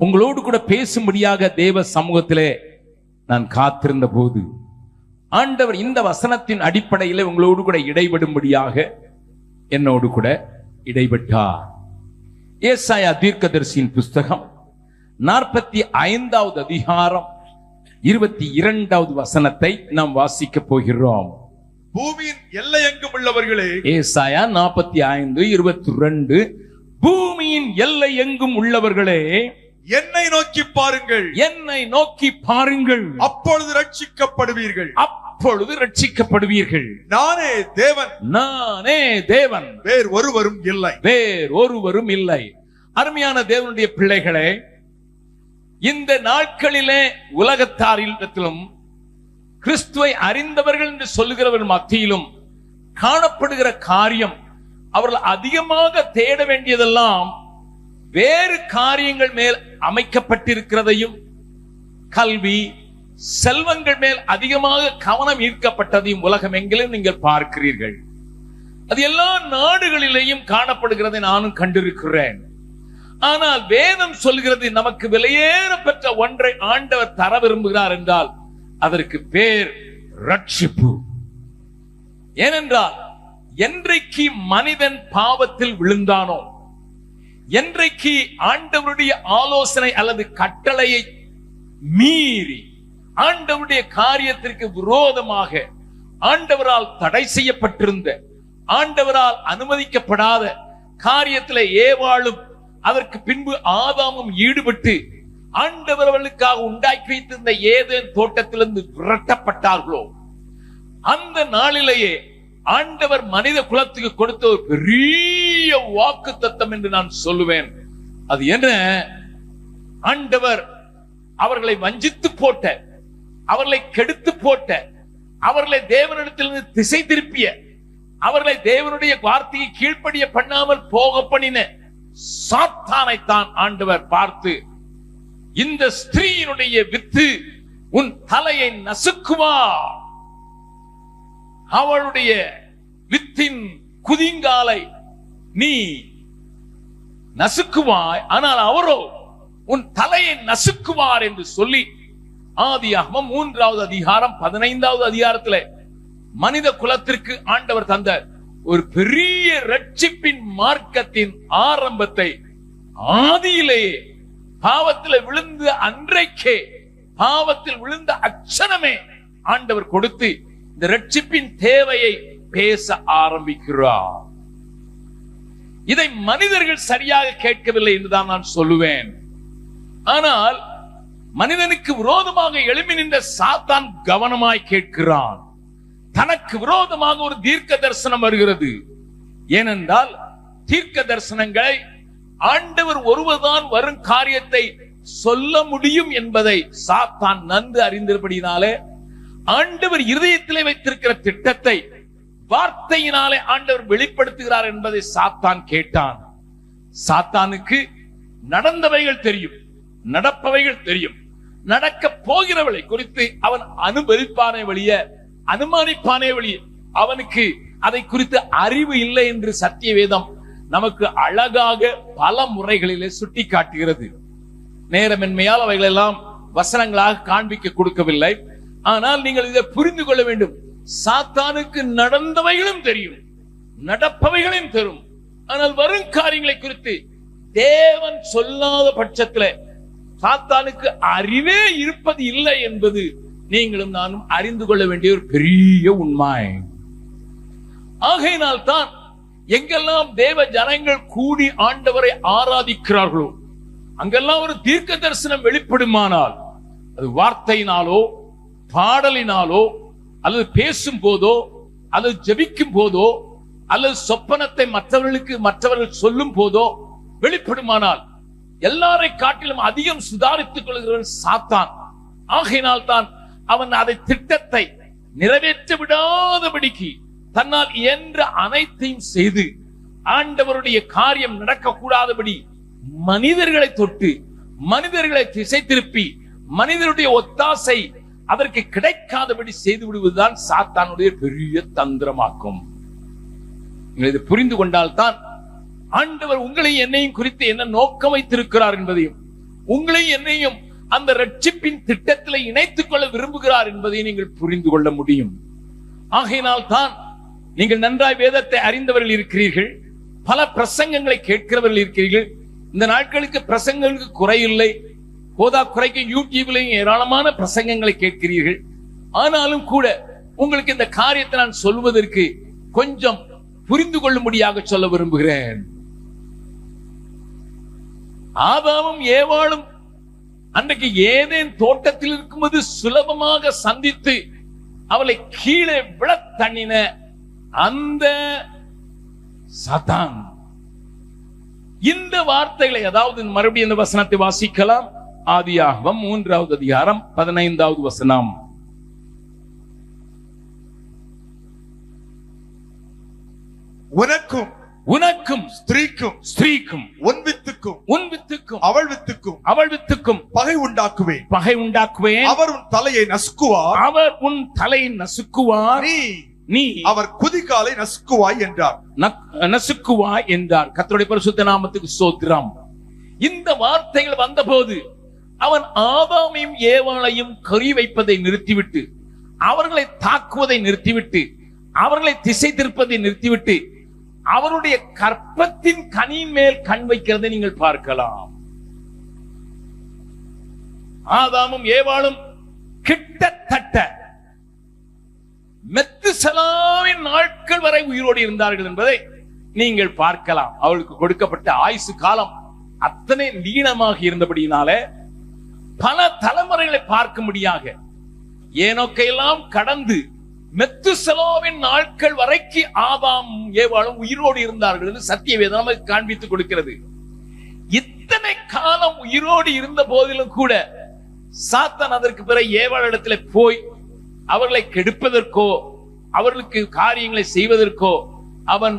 உங்களோடு கூட பேசும்படியாக தேவ சமூகத்திலே நான் காத்திருந்த போது ஆண்டவர் இந்த வசனத்தின் அடிப்படையில் உங்களோடு கூட இடைபடும்படியாக என்னோடு கூட இடைபட்டார். ஏசாயா தீர்க்கதரிசியின் புஸ்தகம் 45வது அதிகாரம் 22வது வசனத்தை நாம் வாசிக்க போகிறோம். பூமியின் எல்லையெங்கும் உள்ளவர்களே, ஏசாயா 45:22, பூமியின் எல்லை எங்கும் உள்ளவர்களே, என்னை நோக்கி பாருங்கள், என்னை நோக்கி பாருங்கள், அப்பொழுது ரட்சிக்கப்படுவீர்கள், அப்பொழுது ரட்சிக்கப்படுவீர்கள். நானே தேவன், நானே தேவன், வேறு ஒருவரும் இல்லை, வேறு ஒருவரும் இல்லை. அருமையான தேவனுடைய பிள்ளைகளே, இந்த நாட்களிலே உலகத்தாரிடத்திலும் கிறிஸ்துவை அறிந்தவர்கள் என்று சொல்லுகிறவர் மத்தியிலும் காணப்படுகிற காரியம், அவர்கள் அதிகமாக தேட வேண்டியதெல்லாம் வேறு காரியங்கள் மேல் அமைக்கப்பட்டிருக்கிறதையும், கல்வி செல்வங்கள் மேல் அதிகமாக கவனம் ஈர்க்கப்பட்டதையும் உலகம் எங்கிலும் நீங்கள் பார்க்கிறீர்கள். அது எல்லா நாடுகளிலேயும் காணப்படுகிறதை நானும் கண்டிருக்கிறேன். ஆனால் வேதம் சொல்கிறது, நமக்கு விலையேற பெற்ற ஒன்றை ஆண்டவர் தர விரும்புகிறார் என்றால் அதற்கு பேர் ரட்சிப்பு. ஏனென்றால் என்றைக்கு மனிதன் பாவத்தில் விழுந்தானோ, என்றைக்கு ஆண்டவருடைய ஆலோசனை அல்லது கட்டளையை மீறி ஆண்டவருடைய காரியத்திற்கு விரோதமாக ஆண்டவரால் தடை செய்யப்பட்டிருந்த, ஆண்டவரால் அனுமதிக்கப்படாத காரியத்திலே ஏவாளும் அதற்கு பின்பு ஆதாமும் ஈடுபட்டு ஆண்டவர் அவர்களுக்காக உண்டாக்கி வைத்திருந்த ஏதேன் தோட்டத்திலிருந்து விரட்டப்பட்டார்களோ, அந்த நாளிலேயே ஆண்டவர் மனித குலத்துக்கு கொடுத்த ஒரு பெரிய வாக்கு தத்தம் என்று நான் சொல்லுவேன். அது என்ன? ஆண்டவர் அவர்களை வஞ்சித்து போட்ட, அவர்களை கெடுத்து போட்ட, அவர்களை தேவனிடத்திலிருந்து திசை திருப்பிய, அவர்களை தேவனுடைய வார்த்தையை கீழ்ப்படிய பண்ணாமல் போக பண்ணின சாத்தானைத்தான் ஆண்டவர் பார்த்து, இந்த ஸ்திரீயினுடைய வித்து உன் தலையை நசுக்குவா, அவளுடைய வித்தின் குதிங்காலை நீ நசுக்குவாய், ஆனால் அவரோ உன் தலையை நசுக்குவார் என்று சொல்லி ஆதியாகமம் 3வது அதிகாரம் 15வது அதிகாரத்தில் மனித குலத்திற்கு ஆண்டவர் தந்த ஒரு பெரிய ரட்சிப்பின் மார்க்கத்தின் ஆரம்பத்தை ஆதியிலேயே பாவத்தில் விழுந்த அன்றைக்கே, பாவத்தில் விழுந்த அச்சனமே ஆண்டவர் கொடுத்து இந்த ரட்சிப்பின் தேவையை பேச ஆரம்பிக்கிறார். இதை மனிதர்கள் சரியாக கேட்கவில்லை என்றுதான் நான் சொல்லுவேன். ஆனால் மனிதனுக்கு விரோதமாக எழும்பி நின்ற சாத்தான் கவனமாய் கேட்கிறான். தனக்கு விரோதமாக ஒரு தீர்க்க தரிசனம் வருகிறது. ஏனென்றால் தீர்க்க தரிசனங்களை ஆண்டவர் ஒருவர்தான் வரும் காரியத்தை சொல்ல முடியும் என்பதை சாத்தான் நன்கு அறிந்தபடியினாலே ஆண்டவர் இருதயத்திலே வைத்திருக்கிற திட்டத்தை வார்த்தையினாலே ஆண்டவர் வெளிப்படுத்துகிறார் என்பதை சாத்தான் கேட்டான். சாத்தானுக்கு நடந்தவைகள் தெரியும், நடப்பவைகள் தெரியும், நடக்க போகிறவளை குறித்து அவன் அனுபவிப்பானே வழிய, அனுமானிப்பானே வழிய, அவனுக்கு அதை குறித்து அறிவு இல்லை என்று சத்திய வேதம் நமக்கு அழகாக பல முறைகளிலே சுட்டி காட்டுகிறது. நேரமின்மையால் அவைகள் எல்லாம் வசனங்களாக காண்பிக்க கொடுக்கவில்லை. ஆனால் நீங்கள் இதை புரிந்து கொள்ள வேண்டும். சாத்தானுக்கு நடந்தவைகளும் தெரியும், நடப்பவைகளையும் தெரியும். ஆனால் வரும் காரியங்களை குறித்து தேவன் சொல்லாத பட்சத்தில் சாத்தானுக்கு அறிவே இருப்பது இல்லை என்பது நீங்களும் நானும் அறிந்து கொள்ள வேண்டிய ஒரு பெரிய உண்மை. ஆகையினால் தான் எங்கெல்லாம் தேவ ஜனங்கள் கூடி ஆண்டவரை ஆராதிக்கிறார்களோ அங்கெல்லாம் ஒரு தீர்க்க தரிசனம் வெளிப்படுமானால், அது வார்த்தையினாலோ பாடலினாலோ அல்லது பேசும் போதோ அல்லது ஜெபிக்கும் போதோ அல்லது சொப்பனத்தை மற்றவர்கள் சொல்லும் போதோ வெளிப்படுமானால், எல்லாரை காட்டிலும் அதிகம் சுதாரித்துக் கொள்கிறவன் சாத்தான். ஆகையினால் தான் அவன் அதை திட்டத்தை நிறைவேற்ற விடாதபடிக்கு தன்னால் இயன்ற அனைத்தையும் செய்து ஆண்டவருடைய காரியம் நடக்கக்கூடாதபடி மனிதர்களை தொட்டு, மனிதர்களை திசை திருப்பி, மனிதருடைய ஒத்தாசை அதற்கு கிடைக்காதபடி செய்து விடுவதுதான் சாத்தானுடைய பெரிய தந்திரமாக்கும். இதை புரிந்து கொண்டால் தான் ஆண்டவர் உங்களை என்னையும் குறித்து என்ன நோக்கம் வைத்திருக்கிறார் என்பதையும், உங்களையும் என்னையும் அந்த ரட்சிப்பின் திட்டத்தில் இணைத்துக் கொள்ள விரும்புகிறார் என்பதை நீங்கள் புரிந்து கொள்ள முடியும். ஆகையினால் தான் நீங்கள் நன்றாய் வேதத்தை அறிந்தவர்கள் இருக்கிறீர்கள், பல பிரசங்கங்களை கேட்கிறவர்கள் இருக்கிறீர்கள். இந்த நாட்களுக்கு பிரசங்களுக்கு குறையில்லை, போதா குறைக்கு யூடியூப்லையும் ஏராளமான பிரசங்கங்களை கேட்கிறீர்கள். ஆனாலும் கூட உங்களுக்கு இந்த காரியத்தை நான் சொல்வதற்கு கொஞ்சம் புரிந்து கொள்ளும்படியாக சொல்ல விரும்புகிறேன். ஆதாமும் ஏவாளும் அன்றைக்கு ஏதேன் தோட்டத்தில் இருக்கும்போது சுலபமாக சந்தித்து அவளை கீழே விழ தண்ணின அந்த சாத்தான் இந்த வார்த்தைகளை, அதாவது மறுபடியும் இந்த வசனத்தை வாசிக்கலாம். ஆதியாகமம் 3வது அதிகாரம் 15வது வசனம். உனக்கும் ஸ்திரீக்கும் உன் வித்துக்கும் அவள் வித்துக்கும் பகை உண்டாக்குவேன். அவர் உன் தலையை நசுக்குவார், நீ அவர் குதிகாலை நசுக்குவாய் என்றார். கர்த்தருடைய பரிசுத்த நாமத்துக்கு ஸ்தோத்திரம். இந்த வார்த்தைகள் வந்தபோது அவன் ஆதாமையும் ஏவாளையும் குறிவைப்பதை நிறுத்திவிட்டு, அவர்களை தாக்குவதை நிறுத்திவிட்டு, அவர்களை திசை திருப்பதை நிறுத்திவிட்டு, அவருடைய கற்பத்தின் கனியின் மேல் கண் வைக்கிறதை நீங்கள் பார்க்கலாம். ஆதாமும் ஏவாளும் கிட்டத்தட்ட மெத்துசலாவின் நாட்கள் வரை உயிரோடு இருந்தார்கள் என்பதை நீங்கள் பார்க்கலாம். அவளுக்கு கொடுக்கப்பட்ட ஆயுசு காலம் அத்தனை நீளமாக இருந்தபடியினாலே பல தலைமுறைகளை பார்க்கும்படியாக ஏனோக்கையெல்லாம் கடந்து மெத்துசலாவின் நாட்கள் வரைக்கும் ஆதாம் ஏவாளும் உயிரோடு இருந்தார்கள் என்று சத்திய வேதம் நமக்கு காண்பித்துக் கொடுக்கிறது. இத்தனை காலம் உயிரோடு இருந்த போதிலும் கூட சாத்தான் அதற்கு பிறகு ஏவாளிடத்துல போய் அவர்களை கெடுப்பதற்கோ அவர்களுக்கு காரியங்களை செய்வதற்கோ அவன்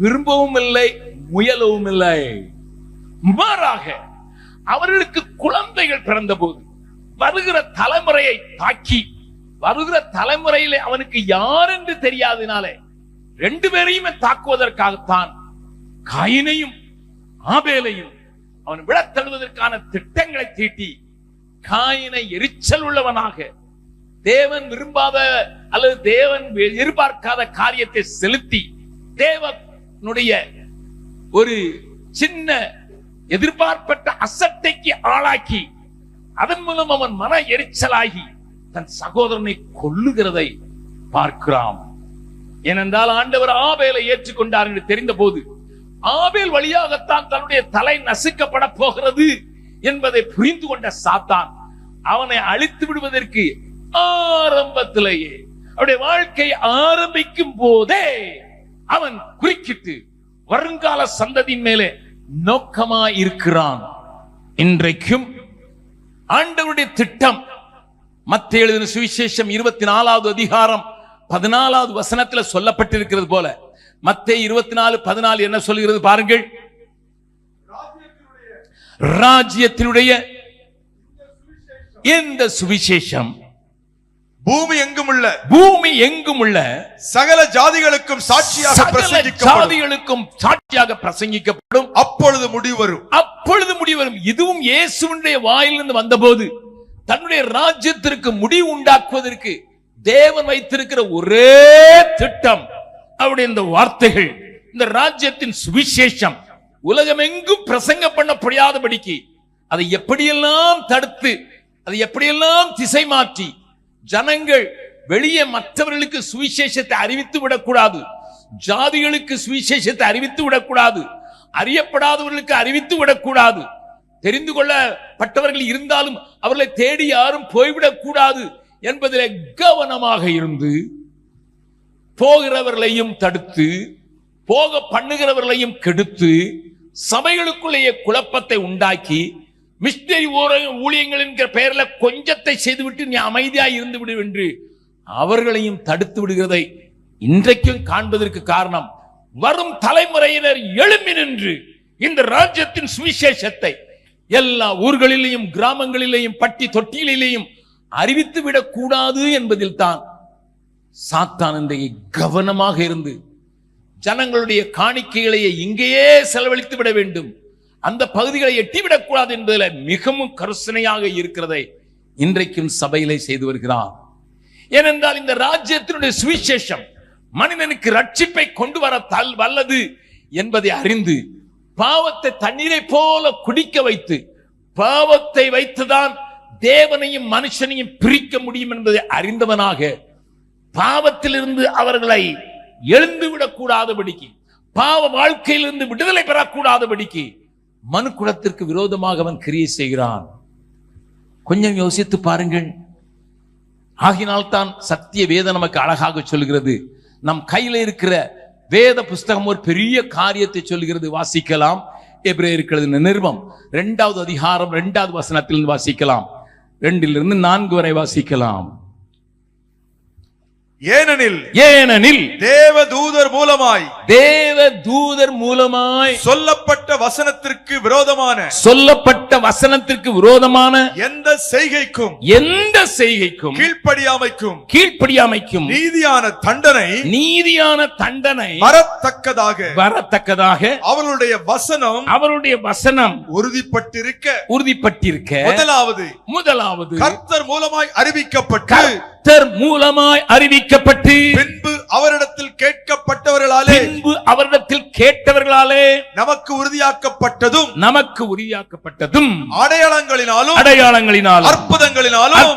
விரும்பவும் இல்லை, முயலவும் இல்லை. மாறாக அவர்களுக்கு குழந்தைகள் பிறந்த போது வருகிற தலைமுறையை தாக்கி, வருகிற தலைமுறையிலே அவனுக்கு யார் என்று தெரியாதனாலே 2 பேரையுமே தாக்குவதற்காகத்தான் காயினையும் ஆபேலையும் அவன் விழத் தள்ளுவதற்கான திட்டங்களை தீட்டி, காயினை எரிச்சல் உள்ளவனாக தேவன் விரும்பாத அல்லது தேவன் எதிர்பார்க்காத காரியத்தை செலுத்தி தேவனுடைய ஒரு சின்ன எதிர்பார்ப்பற்ற அசட்டைக்கு ஆளாக்கி அதன் மூலம் அவன் மன எரிச்சலாகி தன் சகோதரனை கொல்லுகிறதை பார்க்கிறோம். ஏனென்றால் ஆண்டவர் ஆபேலை ஏற்றுக்கொண்டார் என்று தெரிந்த போது ஆபேல் வழியாகத்தான் தன்னுடைய தலை நசுக்கப்பட போகிறது என்பதை புரிந்து கொண்ட சாத்தான் அவனை அழித்து விடுவதற்கு ஆரம்பத்திலேயே, அவருடைய வாழ்க்கை ஆரம்பிக்கும் போதே அவன் குறுக்கிட்டு வருங்கால சந்ததியின் மேலே நோக்கமாய் இருக்கிறான். இன்றைக்கும் ஆண்டவருடைய திட்டம் மத்தேயு எழுதின சுவிசேஷம் 24வது அதிகாரம் 14வது வசனத்தில் சொல்லப்பட்டிருக்கிறது போல, மத்தேயு 24:14 என்ன சொல்கிறது பாருங்கள். ராஜ்யத்தினுடைய இந்த சுவிசேஷம் பூமி எங்கும் உள்ள சகல ஜாதிகளுக்கும் சாட்சியாக பிரசங்கிக்கப்படும். அப்பொழுது முடிவு வரும். இதுவும் இயேசுவினுடைய வாயிலிருந்து வந்தபோது தன்னுடைய ராஜ்யத்திற்கு முடிவு உண்டாக்குவதற்கு தேவன் வைத்திருக்கிற ஒரே திட்டம் அவருடைய இந்த வார்த்தைகள், இந்த ராஜ்யத்தின் சுவிசேஷம் உலகமெங்கும் பிரசங்க பண்ணப்படாதபடிக்கு அதை எப்படியெல்லாம் தடுத்து, அதை எப்படியெல்லாம் திசை மாற்றி ஜனங்கள் வெளியே மற்றவர்களுக்கு சுவிசேஷத்தை அறிவித்து விடக்கூடாது, ஜாதிகளுக்கு சுவிசேஷத்தை அறிவித்து விடக்கூடாது, அறியப்படாதவர்களுக்கு அறிவித்து விடக்கூடாது, தெரிந்து கொள்ளப்பட்டவர்கள் இருந்தாலும் அவர்களை தேடி யாரும் போய்விடக் கூடாது என்பதிலே கவனமாக இருந்து போகிறவர்களையும் தடுத்து போக பண்ணுகிறவர்களையும் கெடுத்து சபைகளுக்குள்ளேயே குழப்பத்தை உண்டாக்கி மிஸ்டரி ஊழியங்கள் என்கிற பெயரில் கொஞ்சத்தை செய்துவிட்டு நீ அமைதியாக இருந்து விடு என்று அவர்களையும் தடுத்து விடுகிறதை இன்றைக்கும் காண்பதற்கு காரணம், வரும் தலைமுறையினர் எழும்பி நின்று இந்த ராஜ்யத்தின் சுவிசேஷத்தை எல்லா ஊர்களிலேயும் கிராமங்களிலேயும் பட்டி தொட்டிகளிலேயும் அறிவித்து விடக்கூடாது என்பதில் தான் சாத்தான் இன்றைக்கு கவனமாக இருந்து ஜனங்களுடைய காணிக்கைகளையே இங்கேயே செலவழித்து விட வேண்டும், அந்த பகுதிகளை எட்டிவிடக் கூடாது என்பதில் மிகவும் கருசனையாக இருக்கிறதை இன்றைக்கும் சபையிலே செய்து வருகிறார். ஏனென்றால் இந்த ராஜ்யத்தினுடைய சுவிசேஷம் மனிதனுக்கு ரட்சிப்பை கொண்டு வர வல்லது என்பதை அறிந்து பாவத்தை தண்ணீரை போல குடிக்க வைத்து பாவத்தை வைத்துதான் தேவனையும் மனுஷனையும் பிரிக்க முடியும் என்பதை அறிந்தவனாக பாவத்திலிருந்து அவர்களை எழுந்துவிடக் கூடாதபடிக்கு, பாவ வாழ்க்கையிலிருந்து விடுதலை பெறக்கூடாதபடிக்கு மனு குலத்திற்கு விரோதமாக அவன் கிரியை செய்கிறான். கொஞ்சம் யோசித்து பாருங்கள். ஆகினால் தான் சத்திய வேதம் நமக்கு அழகாக சொல்கிறது. நம் கையில இருக்கிற வேத புஸ்தகம் ஒரு பெரிய காரியத்தை சொல்கிறது. வாசிக்கலாம். எபிரேயருக்கு நிருபம் 2வது அதிகாரம் 2வது வசனத்திலிருந்து வாசிக்கலாம். 2 to 4 வரை வாசிக்கலாம். ஏனெனில் தேவதூதர் மூலமாய் சொல்லப்பட்ட வசனத்திற்கு விரோதமான எந்த செய்கைக்கும் கீழ்ப்படியாமைக்கும் நீதியான தண்டனை வரத்தக்கதாக அவருடைய வசனம் உறுதிப்பட்டிருக்க முதலாவது கர்த்தர் மூலமாய் அறிவிக்கப்பட்டு பின்பு அவரிடத்தில் கேட்டவர்களாலே நமக்கு உறுதியாக்கப்பட்டதும் அடையாளங்களினாலும் அற்புதங்களினாலும்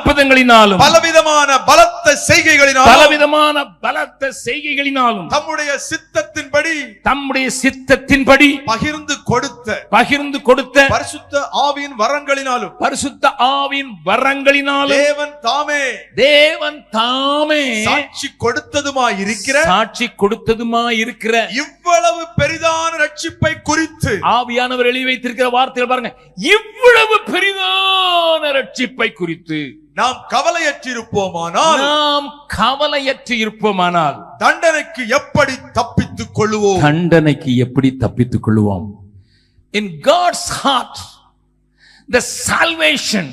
பலவிதமான பலத்த செய்கைகளினாலும் தம்முடைய சித்தத்தின்படி பகிர்ந்து கொடுத்த பரிசுத்த ஆவியின் வரங்களினாலும் தேவன் தாமே சாட்சி கொடுத்ததுமாயிருக்கிற இவ்வளவு பெரிதான ரட்சிப்பை குறித்து ஆவியானவர் எழுதி வைத்திருக்கிற வார்த்தைகள் பாருங்க. இவ்வளவு பெரிதான ரட்சிப்பை குறித்து நாம் கவலையற்றிருப்போமானால் தண்டனைக்கு எப்படி தப்பித்துக் கொள்ளுவோம்? In God's heart, the salvation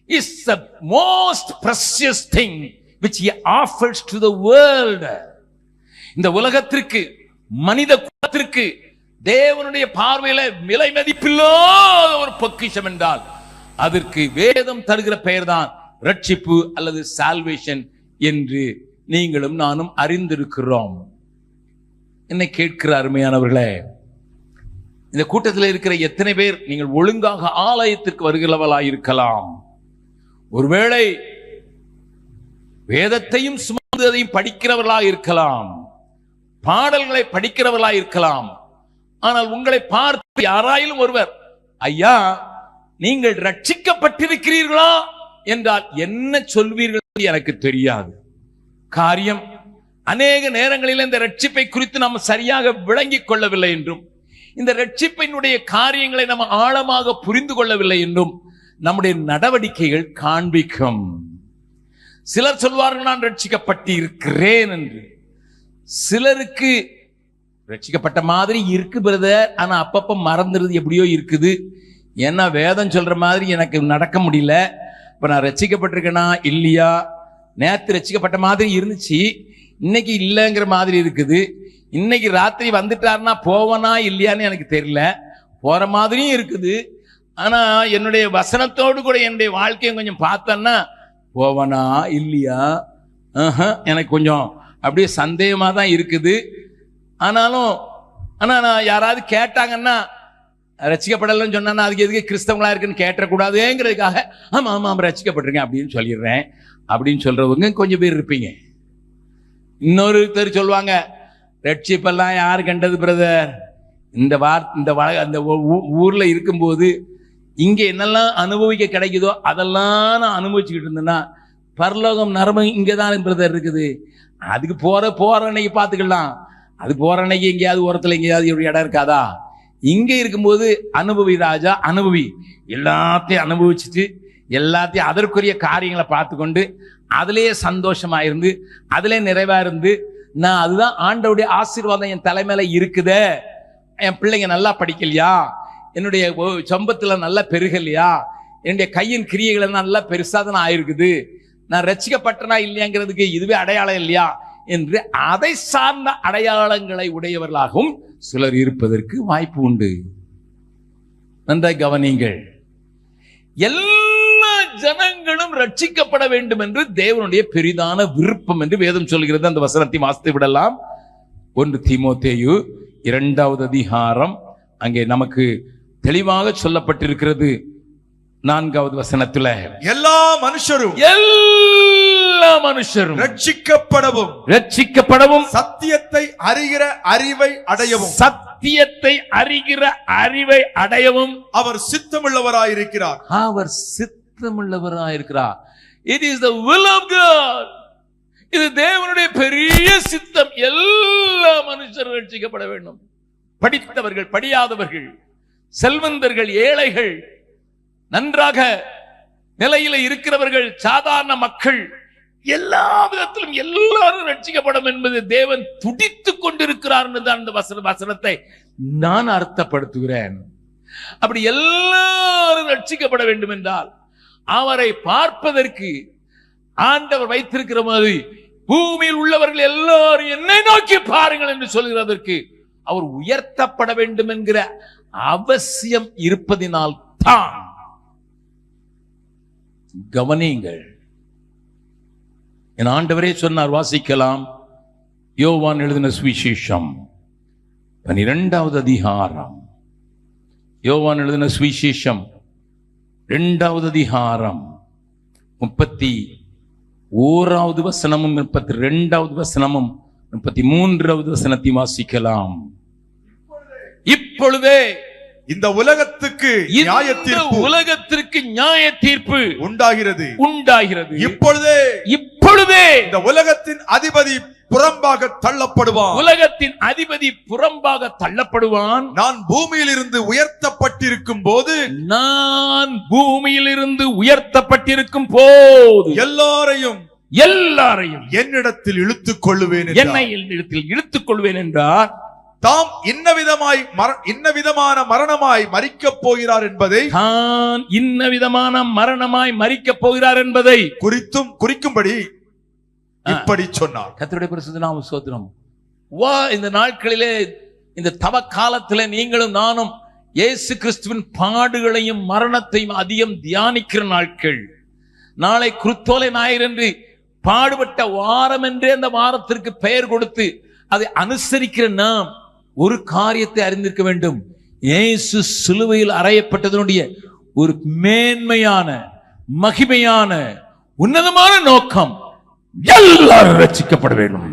is the most precious thing which he offers to the world. இந்த உலகத்திற்கு, மனித குலத்திற்கு தேவனுடைய பார்வையில விலை மதிப்பில்லாத ஒரு பொக்கிஷம் என்றால் அதற்கு வேதம் தருகிற பெயர்தான் ரட்சிப்பு அல்லது சால்வேஷன் என்று நீங்களும் நானும் அறிந்திருக்கிறோம். என்னை கேட்கிற அருமையானவர்களே, இந்த கூட்டத்தில் இருக்கிற எத்தனை பேர் நீங்கள் ஒழுங்காக ஆலயத்திற்கு வருகிறவர்களாயிருக்கலாம், ஒருவேளை வேதத்தையும் சுமந்ததையும் படிக்கிறவர்களாக இருக்கலாம், பாடல்களை படிக்கிறவர்களாக இருக்கலாம். ஆனால் உங்களை பார்த்து யாராயிலும் ஒருவர், ஐயா நீங்கள் ரட்சிக்கப்பட்டிருக்கிறீர்களா என்றால் என்ன சொல்வீர்கள் எனக்கு தெரியாது. காரியம், அநேக நேரங்களில் இந்த ரட்சிப்பை குறித்து நாம் சரியாக விளங்கிக் கொள்ளவில்லை என்றும், இந்த ரட்சிப்பினுடைய காரியங்களை நம்ம ஆழமாக புரிந்து கொள்ளவில்லை என்றும் நம்முடைய நடவடிக்கைகள் காண்பிக்கும். சிலர் சொல்வார்கள் நான் ரட்சிக்கப்பட்டு இருக்கிறேன் என்று. சிலருக்கு ரட்சிக்கப்பட்ட மாதிரி இருக்கு பிரதர், ஆனா அப்பப்ப மறந்துடுது, எப்படியோ இருக்குது. ஏன்னா வேதம் சொல்ற மாதிரி எனக்கு நடக்க முடியல. இப்ப நான் ரட்சிக்கப்பட்டிருக்கேனா இல்லையா, நேற்று ரட்சிக்கப்பட்ட மாதிரி இருந்துச்சு, இன்னைக்கு இல்லைங்கிற மாதிரி இருக்குது. இன்னைக்கு ராத்திரி வந்துட்டாருன்னா போவனா இல்லையான்னு எனக்கு தெரியல, போற மாதிரியும் இருக்குது. ஆனா என்னுடைய வசனத்தோடு கூட என்னுடைய வாழ்க்கையை கொஞ்சம் பார்த்தேன்னா போவனா இல்லையா எனக்கு கொஞ்சம் அப்படியே சந்தேகமா தான் இருக்குது. ஆனா நான் யாராவது கேட்டாங்கன்னா ரட்சிக்கப்படலன்னு சொன்னா அதுக்கு எதுக்கு கிறிஸ்தவங்களா இருக்குன்னு கேட்டக்கூடாதுங்கிறதுக்காக ஆமா ரட்சிக்கப்பட்டிருக்கேன் அப்படின்னு சொல்லிடுறேன் அப்படின்னு சொல்றவங்க கொஞ்சம் பேர் இருப்பீங்க. இன்னொருத்தர் சொல்லுவாங்க, ரட்சிப்பெல்லாம் யாரு கண்டது பிரதர், இந்த ஊர்ல இருக்கும்போது இங்க என்னெல்லாம் அனுபவிக்க கிடைக்குதோ அதெல்லாம் நான் அனுபவிச்சுக்கிட்டு இருந்தேன்னா பரலோகம் நரம்பு இங்கதான் பிரதர் இருக்குது. அதுக்கு போற அன்னைக்கு பாத்துக்கலாம், அது போற அன்னைக்கு எங்கேயாவது ஓரத்துல எங்கேயாவது இடம் இருக்காதா? இங்க இருக்கும்போது அனுபவி ராஜா, அனுபவி, எல்லாத்தையும் அனுபவிச்சுட்டு எல்லாத்தையும் அதற்குரிய காரியங்களை பார்த்து கொண்டு அதுலயே சந்தோஷமா இருந்து அதுலயே நிறைவா இருந்து, நான் அதுதான் ஆண்டவருடைய ஆசீர்வாதம் என் தலைமையில இருக்குதே, என் பிள்ளைங்க நல்லா படிக்கலையா, என்னுடைய சொம்பத்துல நல்லா பெருகலையா, என்னுடைய கையின் கிரியைகள் நல்லா பெருசாதான் ஆயிருக்குது, நான் ரட்சிக்கப்பட்டனா இல்லையாங்கிறதுக்கு இதுவே அடையாளம் இல்லையா என்று அதை சார்ந்த அடையாளங்களை உடையவர்களாகவும் சிலர் இருப்பதற்கு வாய்ப்பு உண்டு. நன்றாய் கவனிங்கள். எல்லா ஜனங்களும் ரட்சிக்கப்பட வேண்டும் என்று தேவனுடைய பெரிதான விருப்பம் என்று வேதம் சொல்கிறது. அந்த வசனத்தை வாசித்து விடலாம். 1 தீமோத்தேயு 2வது அதிகாரம் அங்கே நமக்கு தெளிவாக சொல்லப்பட்டிருக்கிறது. 4வது வசனத்துல எல்லா மனுஷரும் ரட்சிக்கப்படவும் சத்தியத்தை அறிகிற அறிவை அடையவும் அவர் சித்தமுள்ளவராயிருக்கிறார். It is the will of God. இது தேவனுடைய பெரிய சித்தம். எல்லா மனுஷரும் ரட்சிக்கப்பட வேண்டும். படித்தவர்கள், படியாதவர்கள், செல்வந்தர்கள், ஏழைகள், நன்றாக நிலையில இருக்கிறவர்கள், சாதாரண மக்கள், எல்லா விதத்திலும் எல்லாரும் ரட்சிக்கப்படும் என்பது தேவன் துடித்துக் கொண்டிருக்கிறார் என்றுதான் இந்த வசனத்தை நான் அர்த்தப்படுத்துகிறேன். அப்படி எல்லாரும் ரட்சிக்கப்பட வேண்டும் என்றால் அவரை பார்ப்பதற்கு ஆண்டவர் வைத்திருக்கிற மாதிரி பூமியில் உள்ளவர்கள் எல்லாரும் என்னை நோக்கி பாருங்கள் என்று சொல்கிறதற்கு அவர் உயர்த்தப்பட வேண்டும் என்கிற அவசியம் இருப்பதினால் தான். கவனியுங்கள், என் ஆண்டவரே சொன்னார், வாசிக்கலாம். யோவான் எழுதின சுவிசேஷம் 12வது அதிகாரம். யோவான் எழுதின சுவிசேஷம் 2வது அதிகாரம் 31வது வசனமும் 32வது வசனமும் 33வது வசனத்தை வாசிக்கலாம். இப்பொழுதே இந்த உலகத்துக்கு நியாய தீர்ப்பு உண்டாகிறது. இப்பொழுதே இந்த உலகத்தின் அதிபதி புறம்பாக தள்ளப்படுவான். உலகத்தின் அதிபதி புறம்பாக தள்ளப்படுவான். நான் பூமியில் இருந்து உயர்த்தப்பட்டிருக்கும் போது எல்லாரையும் என்னிடத்தில் இழுத்துக் கொள்ளுவேன் என்றார். தாம் இன்னவிதமான மரணமாய் மரிக்கப் போகிறார் என்பதை குறிக்கும்படி இப்படி சொன்னார். கர்த்தருடைய பரிசுத்த நாமம் ஸ்தோத்திரம். இந்த நாட்களிலே, இந்த தவ காலத்திலே நீங்களும் நானும் இயேசு கிறிஸ்துவின் பாடுகளையும் மரணத்தையும் அதிகம் தியானிக்கிற நாட்கள். நாளை குருத்தோலை ஞாயிறு என்று பாடுபட்ட வாரம் என்றே அந்த வாரத்திற்கு பெயர் கொடுத்து அதை அனுசரிக்கிற நாம் ஒரு காரியத்தை அறிந்திருக்க வேண்டும். இயேசு சிலுவையில் அறையப்பட்டதனுடைய ஒரு மேன்மையான, மகிமையான, உன்னதமான நோக்கம் எல்லாரும் ரட்சிக்கப்பட வேண்டும்.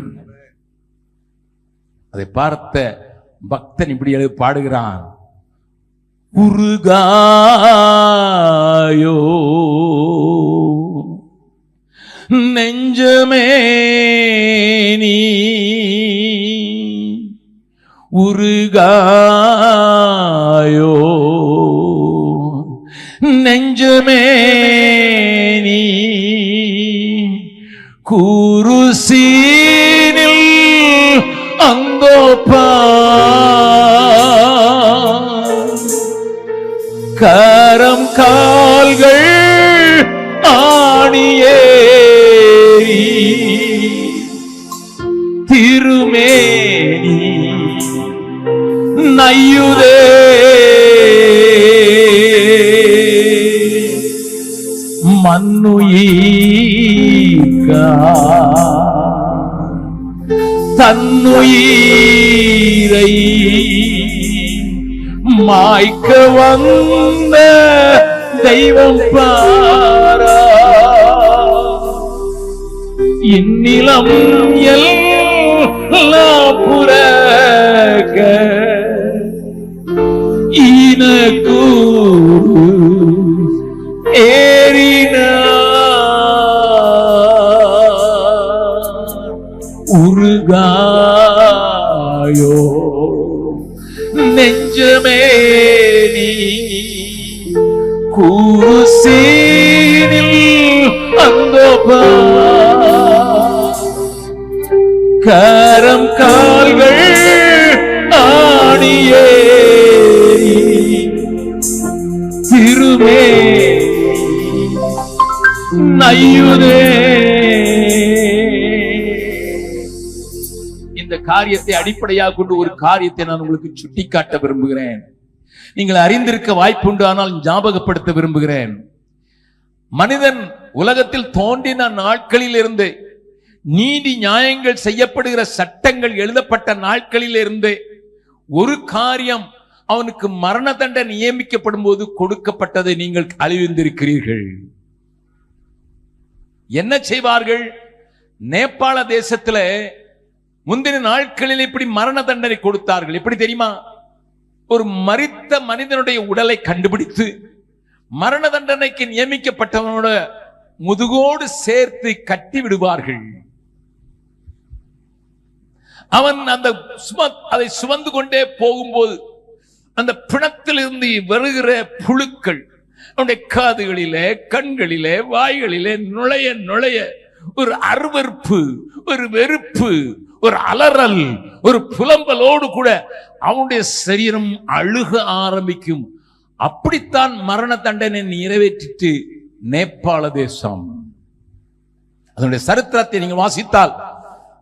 அதை பார்த்த பக்தன் இப்படி பாடுகிறான். உருகாயோ நெஞ்சமே நீ, உருகாயோ நெஞ்சமே நீ, குருசீனில் அங்கோப்பா கரம் கால்கள் ஆணியேறி திருமேனி நையுதே மன்னுயிர்கா தன்னுயிரை மாய்க்க வந்த தெய்வம் பாரா, இந்நிலம் எல்லாம் புறக்க இனக்கூறு ஏறினார். உருகாயோ நெஞ்சமே நீ, குருசீனில் அங்கோப்பா கரம் கால்கள் ஆணியே திருமே நையுதே. இந்த காரியத்தை அடிப்படையாக கொண்டு ஒரு காரியத்தை நான் உங்களுக்கு சுட்டிக்காட்ட விரும்புகிறேன். நீங்கள் அறிந்திருக்க வாய்ப்புண்டு, ஆனால் ஞாபகப்படுத்த விரும்புகிறேன். மனிதன் உலகத்தில் தோன்றின நாட்களில் இருந்து, நீதி நியாயங்கள் செய்யப்படுகிற சட்டங்கள் எழுதப்பட்ட நாட்களில் இருந்து, ஒரு காரியம் அவனுக்கு மரண தண்டனை நியமிக்கப்படும் போது கொடுக்கப்பட்டதை நீங்கள் அறிந்திருக்கிறீர்கள். என்ன செய்வார்கள்? நேபாள தேசத்துல முந்தின நாட்களில் இப்படி மரண தண்டனை கொடுத்தார்கள். எப்படி தெரியுமா? ஒரு மரித்த மனிதனுடைய உடலை கண்டுபிடித்து மரண தண்டனைக்கு நியமிக்கப்பட்டவனோட முதுகோடு சேர்த்து கட்டி விடுவார்கள். அவன் அதை சுமந்து கொண்டே போகும்போது அந்த பிணத்திலிருந்து வருகிற புழுக்கள் அவனுடைய காதுகளிலே, கண்களிலே, வாய்களிலே நுழைய நுழைய ஒரு அருவருப்பு, ஒரு வெறுப்பு, ஒரு அலறல், ஒரு புலம்பலோடு கூட அவனுடைய சரீரம் அழுக ஆரம்பிக்கும். அப்படித்தான் மரண தண்டனை நிறைவேற்றிட்டு நேபாள தேசம். அதனுடைய சரித்திரத்தை நீங்கள் வாசித்தால்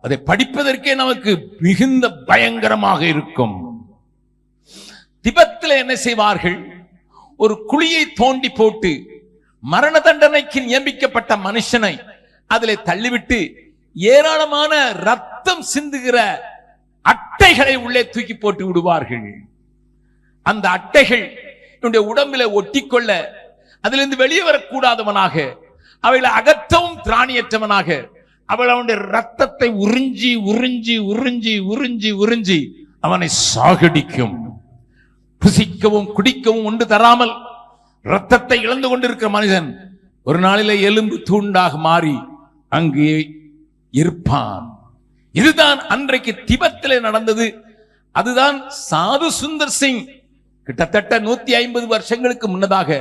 அதை படிப்பதற்கே நமக்கு மிகுந்த பயங்கரமாக இருக்கும். திபெத்தில் என்ன செய்வார்கள்? ஒரு குழியை தோண்டி போட்டு மரண தண்டனைக்கு நியமிக்கப்பட்ட மனுஷனை அதிலே தள்ளிவிட்டு ஏராளமான ரத்தம் சிந்துகிற அட்டைகளை உள்ளே தூக்கி போட்டு விடுவார்கள். அந்த அட்டைகள் என்னுடைய உடம்பில ஒட்டிக்கொள்ள, அதிலிருந்து வெளியே வரக்கூடாதவனாக, அவைகளை அகற்றவும் திராணியற்றவனாக, அவனுடைய ரத்தத்தை உறிஞ்சி உறிஞ்சி உறிஞ்சி உறிஞ்சி உறிஞ்சி அவனை சாகடிக்கும். புசிக்கவும் குடிக்கவும் ஒன்று தராமல் ரத்தத்தை இழந்து கொண்டிருக்கிற மனிதன் ஒரு நாளிலே எலும்பு தூண்டாக மாறி அங்கே இருப்பான். இதுதான் அன்றைக்கு திபெத்திலே நடந்தது. அதுதான் சாது சுந்தர் சிங் கிட்டத்தட்ட 150 வருஷங்களுக்கு முன்னதாக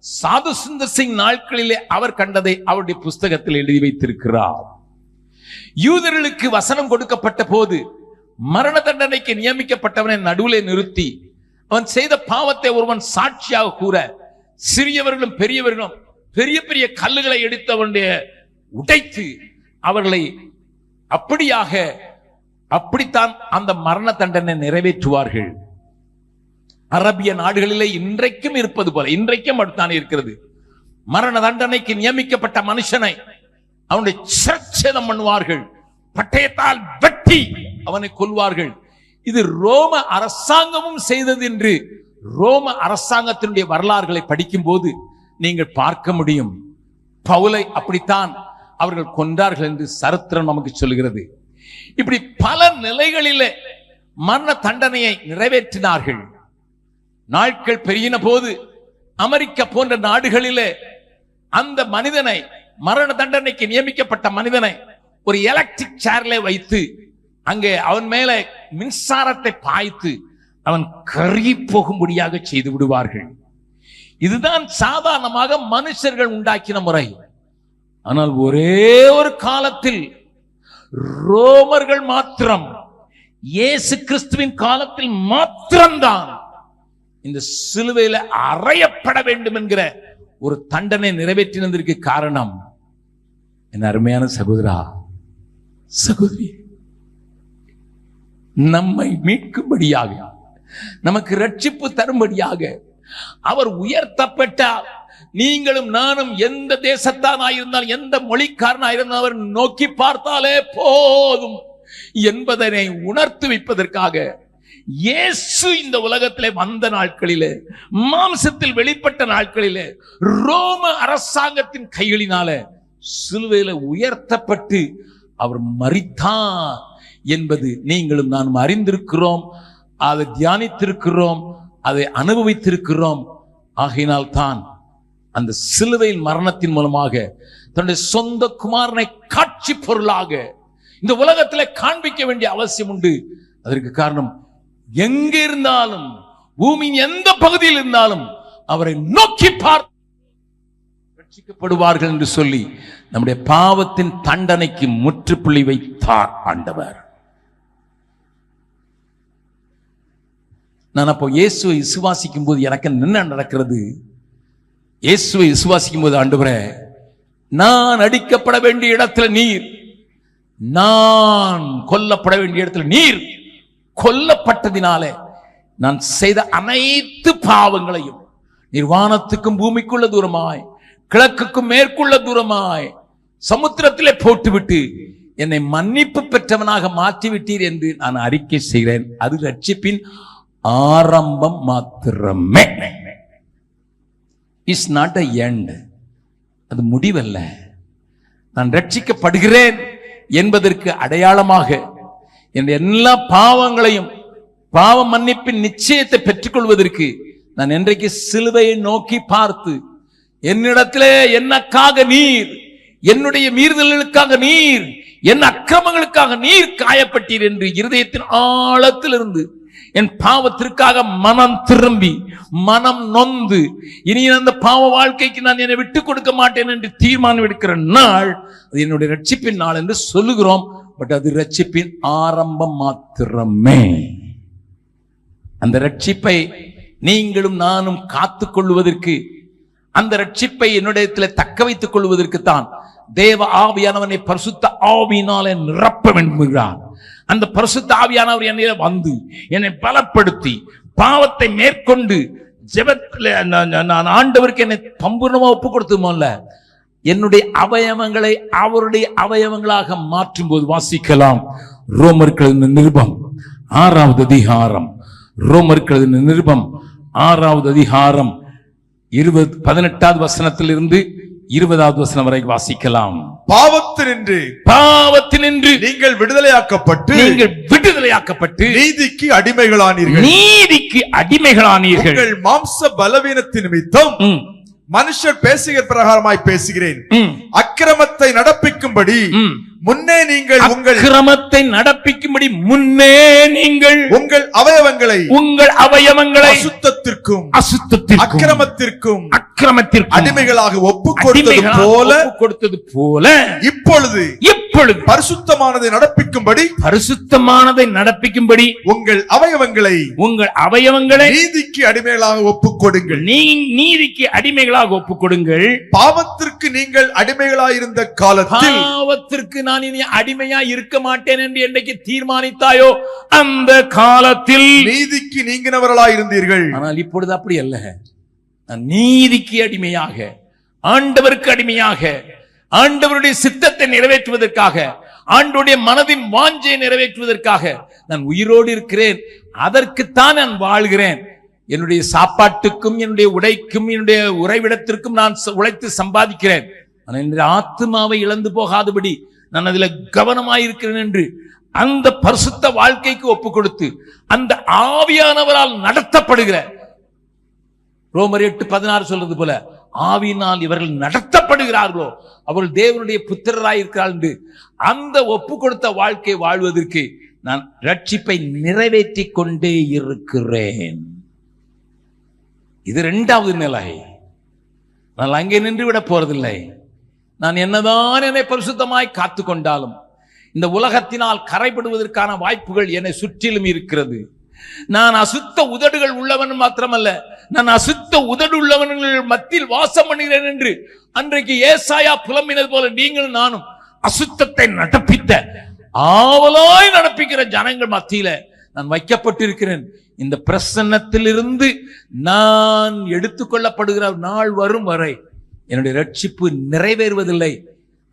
சாது சுந்தர் சிங் நாட்களிலே அவர் கண்டதை அவருடைய புஸ்தகத்தில் எழுதி வைத்திருக்கிறார். யூதர்களுக்கு வசனம் கொடுக்கப்பட்ட போது மரண தண்டனைக்கு நியமிக்கப்பட்டவனை நடுவிலே நிறுத்தி அவன் செய்த பாவத்தை ஒருவன் சாட்சியாக கூற, சிறியவர்களும் பெரியவர்களும் பெரிய பெரிய கல்லுகளை எடுத்து அவனுடைய உடைத்து அவர்களை அப்படித்தான் அந்த மரண தண்டனை நிறைவேற்றுவார்கள். அரபிய நாடுகளிலே இன்றைக்கும் இருப்பது போல, இன்றைக்கும் அடுத்தான் இருக்கிறது. மரண தண்டனைக்கு நியமிக்கப்பட்ட மனுஷனை அவனுடைய சிரச்சேதம் பண்ணுவார்கள், பட்டயத்தால் வெட்டி அவனை கொல்வார்கள். இது ரோம அரசாங்கமும் செய்தது என்று ரோம அரசாங்கத்தினுடைய வரலாறுகளை படிக்கும் போது நீங்கள் பார்க்க முடியும். பவுலை அப்படித்தான் அவர்கள் கொன்றார்கள் என்று சரித்திரம் நமக்கு சொல்கிறது. இப்படி பல நிலைகளிலே மரண தண்டனையை நிறைவேற்றினார்கள். நாட்கள் பெருகின போது அமெரிக்கா போன்ற நாடுகளிலே அந்த மனிதனை, மரண தண்டனைக்கு நியமிக்கப்பட்ட மனிதனை ஒரு எலக்ட்ரிக் சேர்ல வைத்து அங்கே அவன் மேலே மின்சாரத்தை பாய்த்து அவன் கருகி போகும்படியாக செய்து விடுவார்கள். இதுதான் சாதாரணமாக மனுஷர்கள் உண்டாக்கின முறை. ஆனால் ஒரே ஒரு காலத்தில் ரோமர்கள் மாத்திரம், இயேசு கிறிஸ்துவின் காலத்தில் மாத்திரம்தான் இந்த சிலுவையில அறையப்பட வேண்டும் என்கிற ஒரு தண்டனை நிறைவேற்றினதற்கு காரணம். என் அருமையான சகோதரா, சகோதரி, நம்மை மீட்கும்படியாக, நமக்கு ரட்சிப்பு தரும்படியாக அவர் உயர்த்தப்பட்டால் நீங்களும் நானும் எந்த தேசத்தானாயிருந்தாலும் எந்த மொழிக்காரனாயிருந்தாலும் அவர் நோக்கி பார்த்தாலே போதும் என்பதனை உணர்த்து வைப்பதற்காக இயேசு இந்த உலகத்திலே வந்த நாட்களிலே, மாம்சத்தில் வெளிப்பட்ட நாட்களிலே, ரோம அரசாங்கத்தின் கைகளினால சிலுவையில உயர்த்தப்பட்டு அவர் மரித்தார் என்பது நீங்களும் நானும் அறிந்திருக்கிறோம், அதை தியானித்திருக்கிறோம், அதை அனுபவித்திருக்கிறோம். ஆகையினால் தான் அந்த சிலுவையின் மரணத்தின் மூலமாக தன்னுடைய சொந்த குமாரனை காட்சி பொருளாக இந்த உலகத்திலே காண்பிக்க வேண்டிய அவசியம் உண்டு. அதற்கு காரணம், எங்க இருந்தாலும், பூமியின் எந்த பகுதியில் இருந்தாலும் அவரை நோக்கி பார்த்து ரட்சிக்கப்படுவார்கள் என்று சொல்லி நம்முடைய பாவத்தின் தண்டனைக்கு முற்றுப்புள்ளி வைத்தார் ஆண்டவர். நான் அப்போ இயேசுவை விசுவாசிக்கும் போது எனக்கு என்ன நடக்கிறது? இயேசுவை விசுவாசிக்கும் போது, ஆண்டவரே, நான் அடிக்கப்பட வேண்டிய இடத்துல நீர், நான் கொல்லப்பட வேண்டிய இடத்துல நீர் கொல்லப்பட்டதினாலே நான் செய்த அனைத்து பாவங்களையும் நிர்வாணத்துக்கும் பூமிக்குள்ள தூரமாய், கிழக்குக்கும் மேற்குள்ள தூரமாய் சமுத்திரத்திலே போட்டுவிட்டு என்னை மன்னிப்பு பெற்றவனாக மாற்றிவிட்டீர் என்று நான் அறிக்கை செய்கிறேன். அது ரட்சிப்பின் ஆரம்பம் மாத்திரமே. Is not a end. அது முடிவல்ல. நான் ரட்சிக்கப்படுகிறேன் என்பதற்கு அடையாளமாக என் எல்லா பாவங்களையும், பாவ மன்னிப்பின் நிச்சயத்தை பெற்றுக்கொள்வதற்கு நான் என்றைக்கு சிலுவையை நோக்கி பார்த்து, என்னிடத்திலே எனக்காக நீர், என்னுடைய மீறுதல்களுக்காக நீர், என் அக்கிரமங்களுக்காக நீர் காயப்பட்டீர் என்று இருதயத்தின் ஆழத்திலிருந்து என் பாவத்திற்காக மனம் திரும்பி, மனம் நொந்து, இனி அந்த பாவ வாழ்க்கைக்கு நான் என்னை விட்டுக் கொடுக்க மாட்டேன் என்று தீர்மானம் எடுக்கிற நாள் அது என்னுடைய ரட்சிப்பின் நாள் என்று சொல்லுகிறோம். பட் அது ரட்சிப்பின் ஆரம்பம் மாத்திரமே. அந்த ரட்சிப்பை நீங்களும் நானும் காத்துக் கொள்வதற்கு, அந்த ரட்சிப்பை என்னுடைய தக்க வைத்துக் கொள்வதற்கு தான் தேவ ஆவியானவனை பரிசுத்த ஆவியினாலே நிரப்ப வேண்டுகிறார். அந்த பரிசுத்த ஆவியானவர் என்னை வந்து என்னை பலப்படுத்தி பாவத்தை மேற்கொண்டு ஜெபத்திலே நான் ஆண்டவருக்கு என்னை சம்பூர்ணமா ஒப்பு கொடுத்தோம்ல, என்னுடைய அவயவங்களை அவருடைய அவயவங்களாக மாற்றும் போது வாசிக்கலாம். ரோமர்கள் நிருபம் 6வது அதிகாரம், ரோமர்கள் நிருபம் 6வது அதிகாரம் 18வது வசனத்திலிருந்து 20வது வசனம் வரை வாசிக்கலாம். பாவத்தினின்று நீங்கள் விடுதலையாக்கப்பட்டு நீதிக்கு அடிமைகளானீர்கள். உங்கள் மாம்ச பலவீனத்தின் நிமித்தம் மனுஷர் பேசுகிற பிரகாரமாய் பேசுகிறேன். அக்கிரமத்தை நடப்பிக்கும்படி முன்னே நீங்கள் உங்கள் அவயவங்களை அசுத்தத்திற்கும் அக்கிரமத்திற்கும் அடிமைகளாக ஒப்பு கொடுத்தது போல இப்பொழுது பரிசுத்தமானதை நடப்பிக்கும்படி உங்கள் அவயவங்களை நீதிக்கு அடிமைகளாக ஒப்புக்கொடுங்கள். நீதிக்கு அடிமைகளாக ஒப்புக்கொடுங்கள். பாவத்திற்கு நீங்கள் அடிமைகளாயிருந்த காலத்தில், பாவத்திற்கு நான் இனி அடிமையா இருக்க மாட்டேன் என்று என்றைக்கு தீர்மானித்தாயோ அந்த காலத்தில் நீதிக்கு நீங்கினவர்களாய் இருந்தீர்கள். ஆனால் இப்பொழுது அப்படி அல்ல. நீதிக்கு அடிமையாக, ஆண்டவருக்கு அடிமையாக, ஆண்டவருடைய சித்தத்தை நிறைவேற்றுவதற்காக, ஆண்டவருடைய மனதின் வாஞ்சையை நிறைவேற்றுவதற்காக நான் உயிரோடு இருக்கிறேன். அதற்குத்தான் நான் வாழ்கிறேன். என்னுடைய சாப்பாட்டுக்கும், என்னுடைய உடைக்கும், என்னுடைய உறைவிடத்திற்கும் நான் உழைத்து சம்பாதிக்கிறேன். ஆனால் என்னுடைய ஆத்மாவை இழந்து போகாதபடி நான் அதுல கவனமாயிருக்கிறேன் என்று அந்த பரிசுத்த வாழ்க்கைக்கு ஒப்பு கொடுத்து அந்த ஆவியானவரால் நடத்தப்படுகிற, ரோமர் 8:16 சொல்றது போல, ஆவியினால் இவர்கள் நடத்தப்படுகிறார்களோ அவர்கள் தேவனுடைய புத்திரராய் இருக்கிறார்கள் என்று அந்த ஒப்பு கொடுத்த வாழ்க்கை வாழ்வதற்கு நான் ரட்சிப்பை நிறைவேற்றி கொண்டே இருக்கிறேன். இது 2வது நிலை. நான் அங்கே நின்று விட போறதில்லை. நான் என்னதான் என்னை பரிசுத்தமாய் காத்து கொண்டாலும் இந்த உலகத்தினால் கரைபடுவதற்கான வாய்ப்புகள் என்னை சுற்றிலும் இருக்கிறது. நான் அசுத்த உதடுகள் உள்ளவன் மாத்திரமல்ல, நான் அசுத்த உதடு உள்ளவன்கள் மத்தியில் வாசம் பண்ணுகிறேன் என்று அன்றைக்கு ஏசாயா புலம்பினது போல நீங்களும் நானும் அசுத்தத்தை நடப்பித்த, ஆவலாய் நடப்பிக்கிற ஜனங்கள் மத்தியில நான் வைக்கப்பட்டிருக்கிறேன். இந்த பிரசன்னத்திலிருந்து நான் எடுத்துக்கொள்ளப்படுகிற நாள் வரும் வரை என்னுடைய ரட்சிப்பு நிறைவேறுவதில்லை.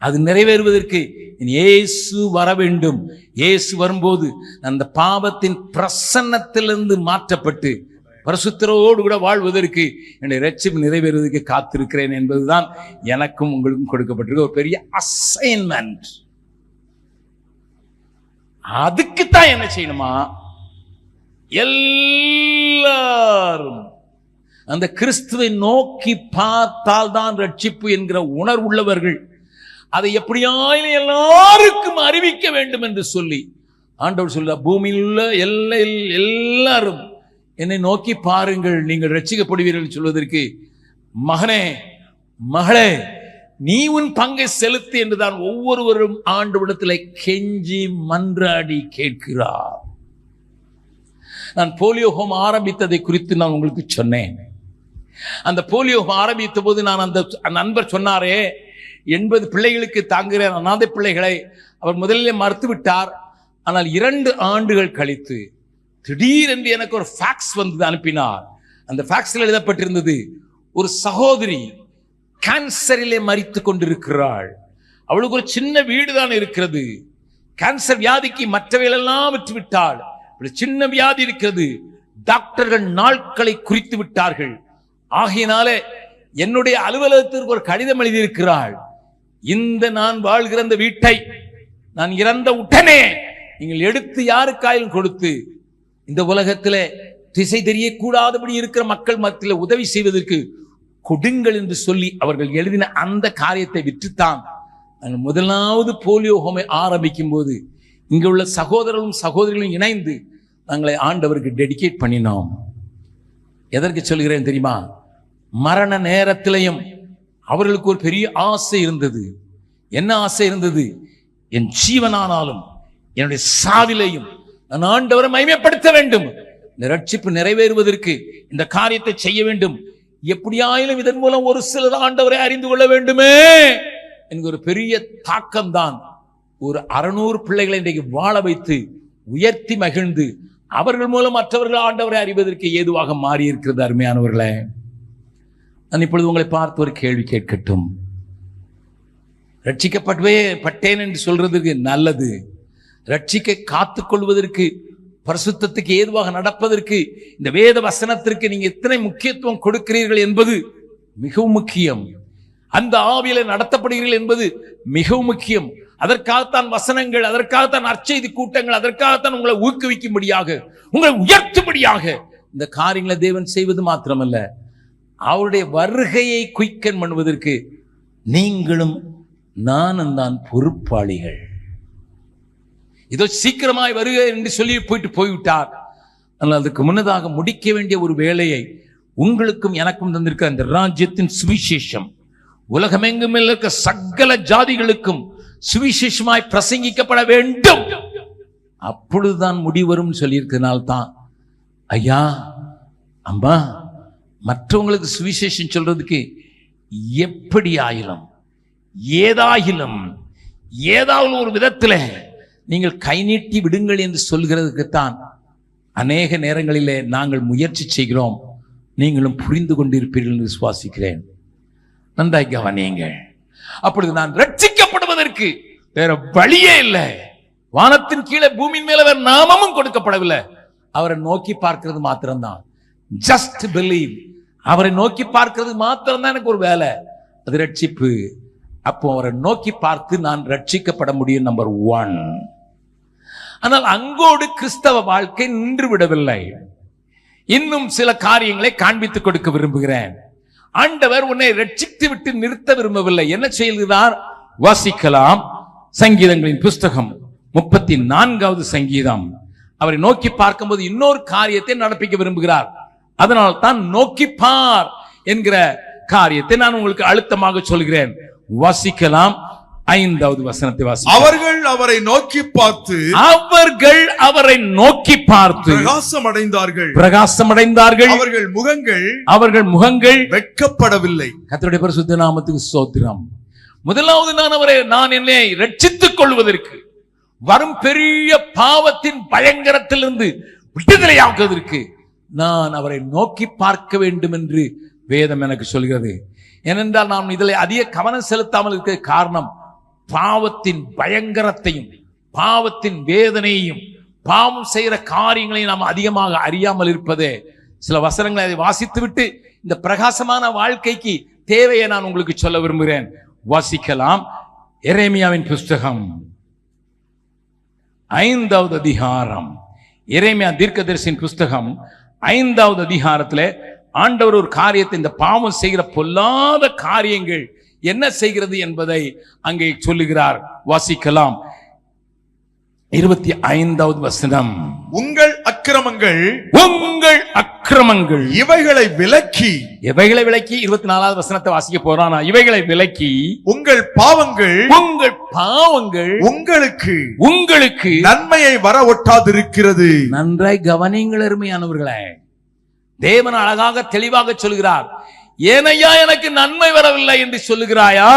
அது நிறைவேறுவதற்கு இயேசு வர வேண்டும். இயேசு வரும்போது அந்த பாவத்தின் பிரசன்னத்திலிருந்து மாற்றப்பட்டு பரிசுத்தரோடு கூட வாழ்வதற்கு என்னுடைய ரட்சிப்பு நிறைவேறுவதற்கு காத்திருக்கிறேன் என்பதுதான் எனக்கும் உங்களுக்கும் கொடுக்கப்பட்டிருக்க ஒரு பெரிய அசைன்மெண்ட். அதுக்குத்தான் என்ன செய்யணுமா, எல்லாரும் அந்த கிறிஸ்துவை நோக்கி பார்த்தால் தான் ரட்சிப்பு என்கிற உணர்வுள்ளவர்கள் அதை எப்படியாயிலும் எல்லாருக்கும் அறிவிக்க வேண்டும் என்று சொல்லி ஆண்டவர் சொல்ல, பூமியில் உள்ள எல்லாரும் என்னை நோக்கி பாருங்கள், நீங்கள் ரட்சிக்கப்படுவீர்கள் சொல்வதற்கு, மகனே மகளே நீ உன் பங்கை செலுத்து என்றுதான் ஒவ்வொருவரும் ஆண்டவரிடத்தில் கெஞ்சி மன்றாடி கேட்கிறார். நான் போலியோ ஹோம் ஆரம்பித்ததை குறித்து நான் உங்களுக்கு சொன்னேன். அந்த போலியோ ஆரம்பித்த போது நான் அந்த நண்பர் சொன்னாரே 80 பிள்ளைகளுக்கு தாங்குகிற அநாதை பிள்ளைகளை அவர் முதலிலே மறுத்து விட்டார். ஆனால் 2 ஆண்டுகள் கழித்து திடீரென்று எனக்கு ஒரு ஃபேக்ஸ் வந்து அனுப்பினார். அந்த ஃபேக்ஸில் எழுதப்பட்டிருந்தது, ஒரு சகோதரி கேன்சரிலே மரித்து கொண்டிருக்கிறாள். அவளுக்கு ஒரு சின்ன வீடு தான் இருக்கிறது. கேன்சர் வியாதிக்கு மற்றவைகளெல்லாம் விட்டுவிட்டாள். சின்ன வியாதி இருக்கிறது. டாக்டர்கள் நாட்களை குறித்து விட்டார்கள். ஆகையினாலே என்னுடைய அலுவலகத்திற்கு ஒரு கடிதம் எழுதியிருக்கிறாள். இந்த நான் வாழ்கிற இந்த வீட்டை நான் இறந்த உடனே நீங்கள் எடுத்து யாருக்காயிலும் கொடுத்து இந்த உலகத்திலே திசை தெரியக்கூடாதபடி இருக்கிற மக்கள் மத்தியில் உதவி செய்வதற்கு கொடுங்கள் என்று சொல்லி அவர்கள் எழுதின அந்த காரியத்தை விற்றுத்தான் நாங்கள் முதலாவது போலியோ ஹோமை ஆரம்பிக்கும் போது இங்க உள்ள சகோதரர்களும் சகோதரிகளும் இணைந்து நாங்களை ஆண்டவருக்கு டெடிகேட் பண்ணினோம். எதற்கு சொல்கிறேன் தெரியுமா? மரண நேரத்திலையும் அவர்களுக்கு ஒரு பெரிய ஆசை இருந்தது. என்ன ஆசை இருந்தது? என் ஜீவனானாலும் என்னுடைய சாவிலையும் நான் ஆண்டவரை மகிமைப்படுத்த வேண்டும், இந்த ரட்சிப்பு நிறைவேறுவதற்கு இந்த காரியத்தை செய்ய வேண்டும், எப்படியாயிலும் இதன் மூலம் ஒரு சிலர் ஆண்டவரை அறிந்து கொள்ள வேண்டுமே என்கிற ஒரு பெரிய தாக்கம் தான் ஒரு 600 பிள்ளைகளை இன்றைக்கு வாழ வைத்து உயர்த்தி மகிழ்ந்து அவர்கள் மூலம் மற்றவர்கள் ஆண்டவரை அறிவதற்கு ஏதுவாக மாறி இருக்கிறது. அருமையானவர்களே, நான் இப்பொழுது உங்களை பார்த்து ஒரு கேள்வி கேட்கட்டும். ரட்சிக்கப்பட்டேன் என்று சொல்றதுக்கு நல்லது, ரட்சிக்க காத்துக் கொள்வதற்கு பரிசுத்தத்துக்கு ஏதுவாக நடப்பதற்கு இந்த வேத வசனத்திற்கு நீங்க எத்தனை முக்கியத்துவம் கொடுக்கிறீர்கள் என்பது மிகவும் முக்கியம். அந்த ஆவியில நடத்தப்படுகிறீர்கள் என்பது மிகவும் முக்கியம். அதற்காகத்தான் வசனங்கள், அதற்காகத்தான் நற்செய்தி கூட்டங்கள், அதற்காகத்தான் உங்களை ஊக்குவிக்கும்படியாக, உங்களை உயர்த்தும்படியாக இந்த காரியங்களை தேவன் செய்வது மாத்திரமல்ல, அவருடைய வருகையை குயிக்கன் பண்ணுவதற்கு நீங்களும் நானும் தான் பொறுப்பாளிகள். இதோ சீக்கிரமாய் வருக என்று சொல்லி போய்விட்டார். ஆனால் அதுக்கு முன்னதாக முடிக்க வேண்டிய ஒரு வேலையை உங்களுக்கும் எனக்கும் தந்திருக்கிற அந்த ராஜ்யத்தின் சுவிசேஷம் உலகமெங்கும் இருக்க சகல ஜாதிகளுக்கும் சுவிசேஷமாய் பிரசங்கிக்கப்பட வேண்டும். அப்பொழுதுதான் முடிவரும் சொல்லியிருக்கிறதுனால தான் ஐயா அம்மா மற்றவங்களுக்கு சுவிசேஷம் சொல்றதுக்கு எப்படி ஆயிலும் ஏதாவது ஒரு விதத்துல நீங்கள் கை நீட்டி விடுங்கள் என்று சொல்கிறதுக்குத்தான் அநேக நேரங்களிலே நாங்கள் முயற்சி செய்கிறோம். நீங்களும் புரிந்து கொண்டிருப்பீர்கள் என்று விசுவாசிக்கிறேன். நன்றாய் கவனியுங்கள். அப்பொழுது நான் ரட்சிக்கப்படுவதற்கு வேற வழியே இல்லை. வானத்தின் கீழே பூமியின் மேல வேற நாமமும் கொடுக்கப்படவில்லை. அவரை நோக்கி பார்க்கிறது மாத்திரம்தான். Just believe. அவரை நோக்கி பார்க்கிறது மாத்திரம்தான் எனக்கு ஒரு வேலை, அது ரட்சிப்பு. அப்போ அவரை நோக்கி பார்த்து நான் ரட்சிக்கப்பட முடியும். நம்பர் 1. ஆனால் அங்கோடு கிறிஸ்தவ வாழ்க்கை நின்று விடவில்லை. இன்னும் சில காரியங்களை காண்பித்துக் கொடுக்க விரும்புகிறேன். ஆண்டவர் உன்னை ரட்சித்து விட்டு நிறுத்த விரும்பவில்லை. என்ன செய்கிறார்? வாசிக்கலாம். சங்கீதங்களின் புஸ்தகம் 34வது சங்கீதம். அவரை நோக்கி பார்க்கும்போது இன்னொரு காரியத்தை நடப்பிக்க விரும்புகிறார். அதனால் தான் நோக்கி பார் என்கிற காரியத்தை நான் உங்களுக்கு அழுத்தமாக சொல்கிறேன். வாசிக்கலாம். 5வது வசனத்தை வாசி. அவர்கள் அவரை நோக்கி பார்த்து பிரகாசம் அடைந்தார்கள். அவர்கள் முகங்கள் வெட்கப்படவில்லை. கர்த்தருடைய பரிசுத்த நாமத்துக்கு ஸ்தோத்திரம். முதலாவது நான் என்னை ரட்சித்துக் கொள்வதற்கு, வரும் பெரிய பாவத்தின் பயங்கரத்திலிருந்து விடுதலையாக்குவதற்கு நான் அவரை நோக்கி பார்க்க வேண்டும் என்று வேதம் எனக்கு சொல்கிறது. ஏனென்றால் நாம் இதில் அதிக கவனம் செலுத்தாமல் இருக்க காரணம், பாவத்தின் பயங்கரத்தையும் பாவத்தின் வேதனையையும் பாவம் செய்கிற காரியங்களையும் நாம் அதிகமாக அறியாமல் இருப்பதே. சில வசனங்களை அதை வாசித்து விட்டு இந்த பிரகாசமான வாழ்க்கைக்கு தேவையை நான் உங்களுக்கு சொல்ல விரும்புகிறேன். வாசிக்கலாம். எரேமியாவின் புஸ்தகம் 5வது அதிகாரம். எரேமியா தீர்க்கதரிசியின் புஸ்தகம் 5வது அதிகாரத்திலே ஆண்டவர் ஒரு காரியத்தை, இந்த பாவம் செய்கிற பொல்லாத காரியங்கள் என்ன செய்கிறது என்பதை அங்கே சொல்லுகிறார். வாசிக்கலாம். 25வது வசனம். உங்கள் அக்கிரமங்கள் இவைகளை விலக்கி 24வது வசனத்தை வாசிக்க போறான். இவைகளை விலக்கி உங்கள் பாவங்கள் உங்களுக்கு நன்மையை வர ஒட்டாதிருக்கிறது. நன்றாய் கவனிங்கள் அருமையானவர்களே. தேவன் அழகாக தெளிவாக சொல்கிறார். ஏனையா எனக்கு நன்மை வரவில்லை என்று சொல்லுகிறாயா?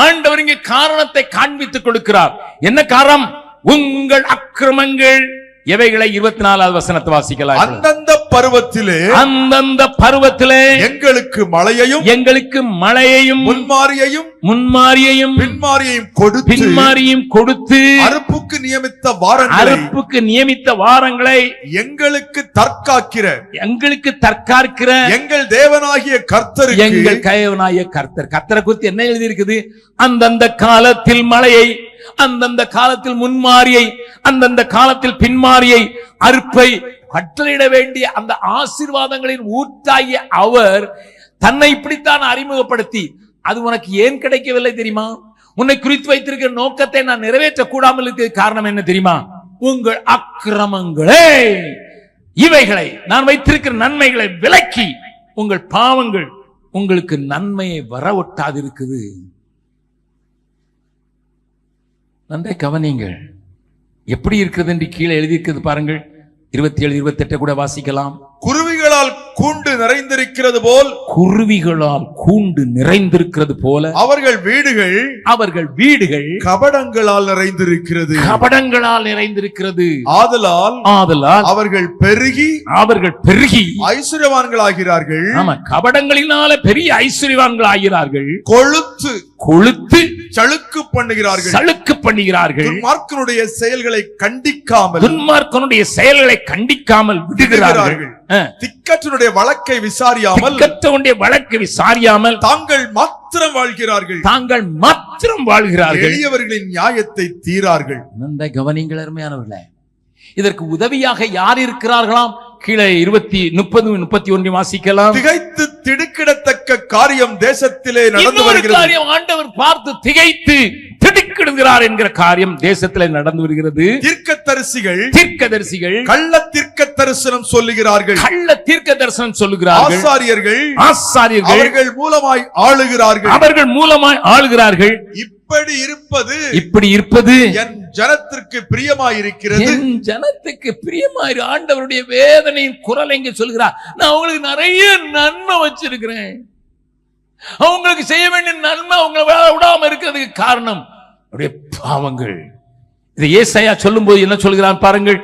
ஆண்டவர் இங்கே காரணத்தை காண்பித்துக் கொடுக்கிறார். என்ன காரணம்? உங்கள் அக்கிரமங்கள் எவைகளை 24வது வசனத்தை வாசிக்கலாம். அந்தந்த பருவத்திலே எங்களுக்கு மழையையும் முன்மாரியையும் பின்மாரியையும் கொடுத்து அறுப்புக்கு நியமித்த வாரங்களை எங்களுக்கு தற்காக்கிற எங்கள் தேவனாகிய கர்த்தர். கர்த்தரை குறித்து என்ன எழுதி இருக்குது? அந்தந்த காலத்தில் மழையை, அந்தந்த காலத்தில் முன்மாரியை, அந்தந்த காலத்தில் பின்மாரியை, அறுப்பை கட்டளையிட வேண்டிய அந்த ஆசீர்வாதங்களின் ஊற்றாகிய அவர் தன்னை இப்படித்தான் அறிமுகப்படுத்தி, அது உனக்கு ஏன் கிடைக்கவில்லை தெரியுமா? உன்னை குறித்து வைத்திருக்கிற நோக்கத்தை நான் நிறைவேற்ற கூடாமல் இருக்க காரணம் என்ன தெரியுமா? உங்கள் அக்கிரமங்களே, இவைகளை நான் வைத்திருக்கிற நன்மைகளை விலக்கி உங்கள் பாவங்கள் உங்களுக்கு நன்மையை வர ஒட்டாது இருக்குது. நன்றை கவனிங்கள். எப்படி இருக்கிறது என்று கீழே எழுதியிருக்கிறது பாருங்கள். 27, 28 கூட வாசிக்கலாம். குருவிகளால் கூண்டு நிறைந்திருக்கிறது போல அவர்கள் வீடுகள் கபடங்களால் நிறைந்திருக்கிறது. ஆதலால் அவர்கள் பெருகி ஐஸ்வர்யவான்களாகிறார்கள். ஆமா, கபடங்களினால பெரிய ஐஸ்வர்யவான்களாகிறார்கள். கொழுத்து சளுக்கு பண்ணுகிறார்கள். துன்மார்க்கனுடைய செயல்களை கண்டிக்காமல் விடுகிறார்கள். திக்கற்றனுடைய வழக்கை விசாரியாமல் தாங்கள் மாத்திரம் வாழ்கிறார்கள். எளியவர்களின் நியாயத்தை தீரார்கள். நன்றாக கவனிங்கள் அருமையானவர்களே. இதற்கு உதவியாக யார் இருக்கிறார்களாம்? கீழே 20, 30, 31 வாசிக்கலாம். திகைத்து திடுக்கிடத்தக்க காரியம் தேசத்திலே நடந்து வருகிறது. ஆண்டவர் பார்த்து திகைத்து திடுக்கிடுகிறார் என்கிற காரியம் தேசத்திலே நடந்து வருகிறது. தீர்க்கதரிசிகள் கள்ள தீர்க்க தரிசனம் சொல்லுகிறார்கள். ஆசாரியர்கள் அவர்கள் மூலமாய் ஆளுகிறார்கள். இப்படி இருப்பது என் ஜனத்திற்கு பிரியமாயிருக்கிறது. என் ஜனத்துக்கு பிரியமாயிரு. ஆண்டவருடைய வேதனையின் குரல் எங்க சொல்கிறார்? நான் அவங்களுக்கு நிறைய நன்மை வச்சிருக்கிறேன். அவங்களுக்கு செய்ய வேண்டிய நன்மை அவங்களை விடாம இருக்கிறதுக்கு காரணம் அவருடைய பாவங்கள். இதை ஏசாயா சொல்லும் போது என்ன சொல்கிறான் பாருங்கள்.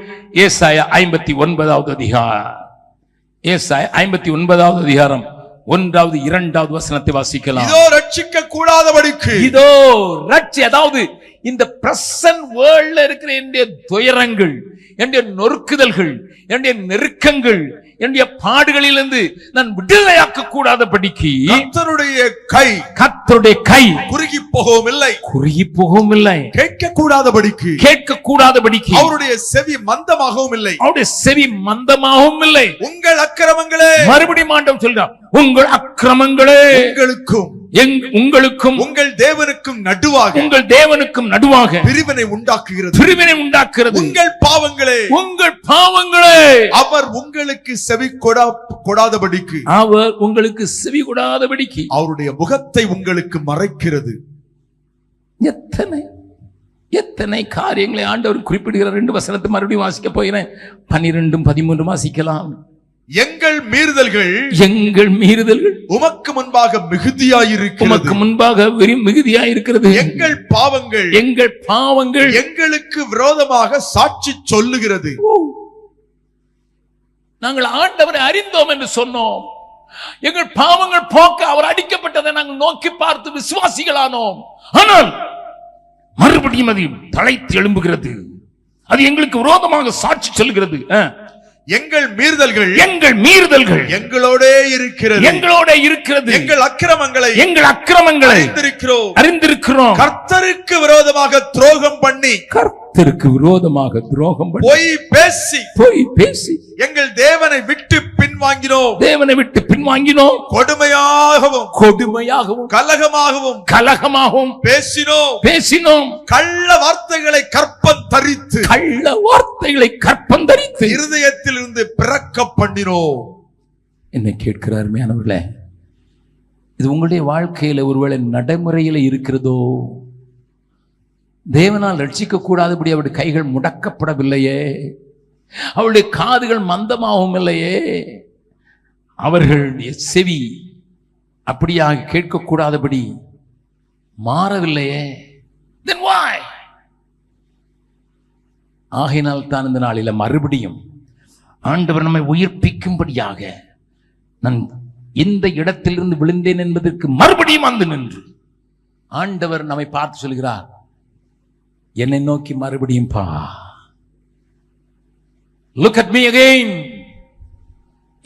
ஏசாயா 59வது அதிகாரம் 1வது 2வது வசனத்தை வாசிக்கலாம். இதோ ரட்சிக்க கூடாதபடிக்கு, அதாவது இந்த பிரசன்ட் வேர்ல்ட்ல இருக்கிற என்னுடைய துயரங்கள், என்னுடைய நொறுக்குதல்கள், என்னுடைய நெருக்கங்கள், என்னுடைய பாடுகளிலிருந்து நான் விடுதலையாக்க கூடாதபடிக்கு கர்த்தருடைய கை குறுகி போகவும் இல்லை, கேட்க கூடாதபடிக்கு அவருடைய செவி மந்தமாகவும் இல்லை. உங்கள் அக்கிரமங்களே, மறுபடியும் ஆண்டவன் சொல்றார், உங்கள் அக்கிரமங்களே உங்களுக்கும் உங்கள் தேவனுக்கும் நடுவாக பிரிவினை உண்டாக்குகிறது. உங்கள் பாவங்களே அவர் உங்களுக்கு செவி கொடாதபடிக்கு அவருடைய முகத்தை உங்களுக்கு மறைக்கிறது. எத்தனை காரியங்களை ஆண்டவர் குறிப்பிடுகிறார். 2 வசனத்தை மறுபடியும் வாசிக்க போகிறேன். 12, 13 வாசிக்கலாம். எங்கள் மீறுதல்கள் உமக்கு முன்பாக மிகுதியாயிருக்கிறது. எங்கள் பாவங்கள் எங்களுக்கு விரோதமாக சாட்சி சொல்லுகிறது. நாங்கள் ஆண்டவரை அறிந்தோம் என்று சொன்னோம். எங்கள் பாவங்கள் போக்க அவர் அடிக்கப்பட்டதை நாங்கள் நோக்கி பார்த்து விசுவாசிகளானோம். ஆனால் மறுபடியும் அது தலைத்து எழும்புகிறது. அது எங்களுக்கு விரோதமாக சாட்சி சொல்கிறது. எங்கள் மீறுதல்கள் எங்களோடே இருக்கிறது. எங்கள் அக்கிரமங்களை அறிந்திருக்கிறோம். கர்த்தருக்கு விரோதமாக துரோகம் பண்ணி பொய் பேசி எங்கள் தேவனை விட்டு பின்வாங்கினோம். கொடுமையாகவும் கலகமாகவும் பேசினோம். கள்ள வார்த்தைகளை கற்பந்தரித்து இருதயத்தில் இருந்து பிறக்க பண்ணினோம். என்ன கேட்கிறார் மேனவர்களே? இது உங்களுடைய வாழ்க்கையில ஒருவேளை நடைமுறையில இருக்கிறதோ? தேவனால் ரட்சிக்க கூடாதபடி அவருடைய கைகள் முடக்கப்படவில்லையே, அவருடைய காதுகள் மந்தமாகவும் இல்லையே, அவர்களுடைய செவி அப்படியாக கேட்கக்கூடாதபடி மாறவில்லையே. Then why? ஆகையினால் தான் இந்த நாளில மறுபடியும் ஆண்டவர் நம்மை உயிர்ப்பிக்கும்படியாக நான் இந்த இடத்திலிருந்து விழுந்தேன் என்பதற்கு மறுபடியும் வந்து நின்று ஆண்டவர் நம்மை பார்த்து சொல்கிறார், என்னை நோக்கி மறுபடியும் பா. Look at me again.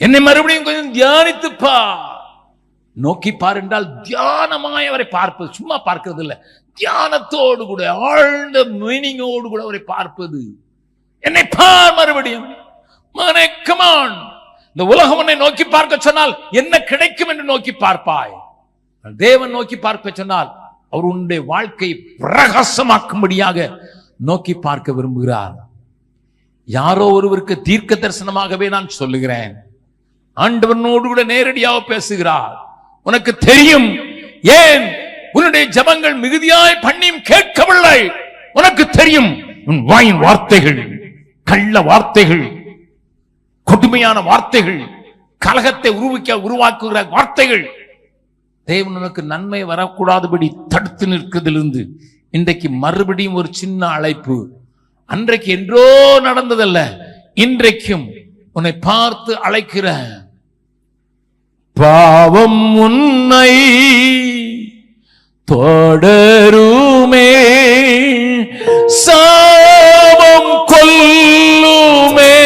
என்னை மறுபடியும் கொஞ்சம் தியானித்து பா. நோக்கி பார் என்றால் தியானமாய் அவரை பார்ப்பது, சும்மா பார்க்கிறது இல்லை, தியானத்தோடு கூட ஆழ்ந்த மீனிங்கோடு கூட அவரை பார்ப்பது. என்னை பார் மறுபடியும். மகனே, come on. இந்த உலகம் உன்னை நோக்கி பார்க்க சொன்னால் என்ன கிடைக்கும் என்று நோக்கி பார்ப்பாய். தேவன் நோக்கி பார்க்க சொன்னால் அவர் உன்னுடைய வாழ்க்கையை பிரகாசமாக்கும்படியாக நோக்கி பார்க்க விரும்புகிறார். யாரோ ஒருவருக்கு தீர்க்க தரிசனமாகவே நான் சொல்லுகிறேன், ஆண்டவனோடு கூட நேரடியாக பேசுகிறார். உனக்கு தெரியும் ஏன் உன்னுடைய ஜெபங்கள் மிகுதியாய் பண்ணியும் கேட்கவில்லை. உனக்கு தெரியும் உன் வாயின் வார்த்தைகள், கள்ள வார்த்தைகள், கொடுமையான வார்த்தைகள், கலகத்தை உருவாக்குகிற வார்த்தைகள் தேவன் உனக்கு நன்மை வரக்கூடாதபடி தடுத்து நிற்கிறதிலிருந்து இன்றைக்கு மறுபடியும் ஒரு சின்ன அழைப்பு. அன்றைக்கு என்றோ நடந்ததல்ல, இன்றைக்கும் உன்னை பார்த்து அழைக்கிற. பாவம் உன்னை தொடருமே, சாபம் கொல்லுமே,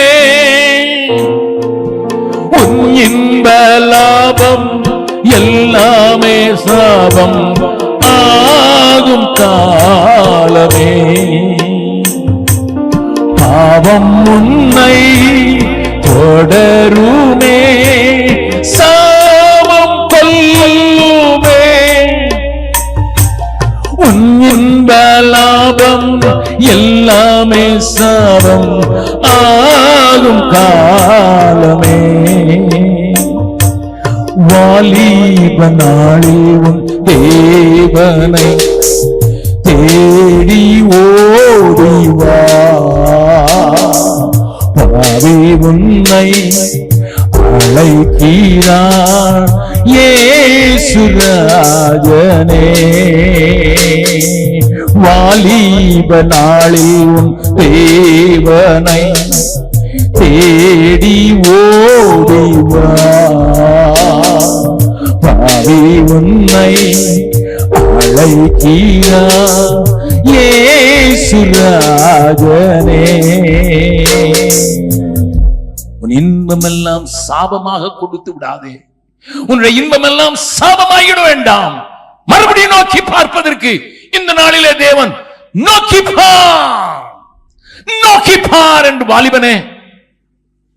உன் இன்ப லாபம் எல்லாமே சாபம் ஆகும் காலமே. பாவம் உன்னை தொடருமே, சாபம் கொல்லுமே, உன் இன்ப லாபம் எல்லாமே சாபம் ஆகும் காலமே. வாலிப நாளில் உன் தேவனை தேடி ஓடிவா, பாவி உன்னை அழைக்கிறார் இயேசுராஜனே. வாலிப நாளில் உன் தேவனை தேடி ஓடிவா, பாவி உன்னை அழைக்கிறார் இயேசுராஜனே. உன் இன்பமெல்லாம் சாபமாக கொடுத்து விடாதே. உன்னுடைய இன்பமெல்லாம் சாபமாகிட வேண்டாம். மறுபடியும் நோக்கி பார்ப்பதற்கு இந்த நாளிலே தேவன் நோக்கி பார் என்று வாலிபனே,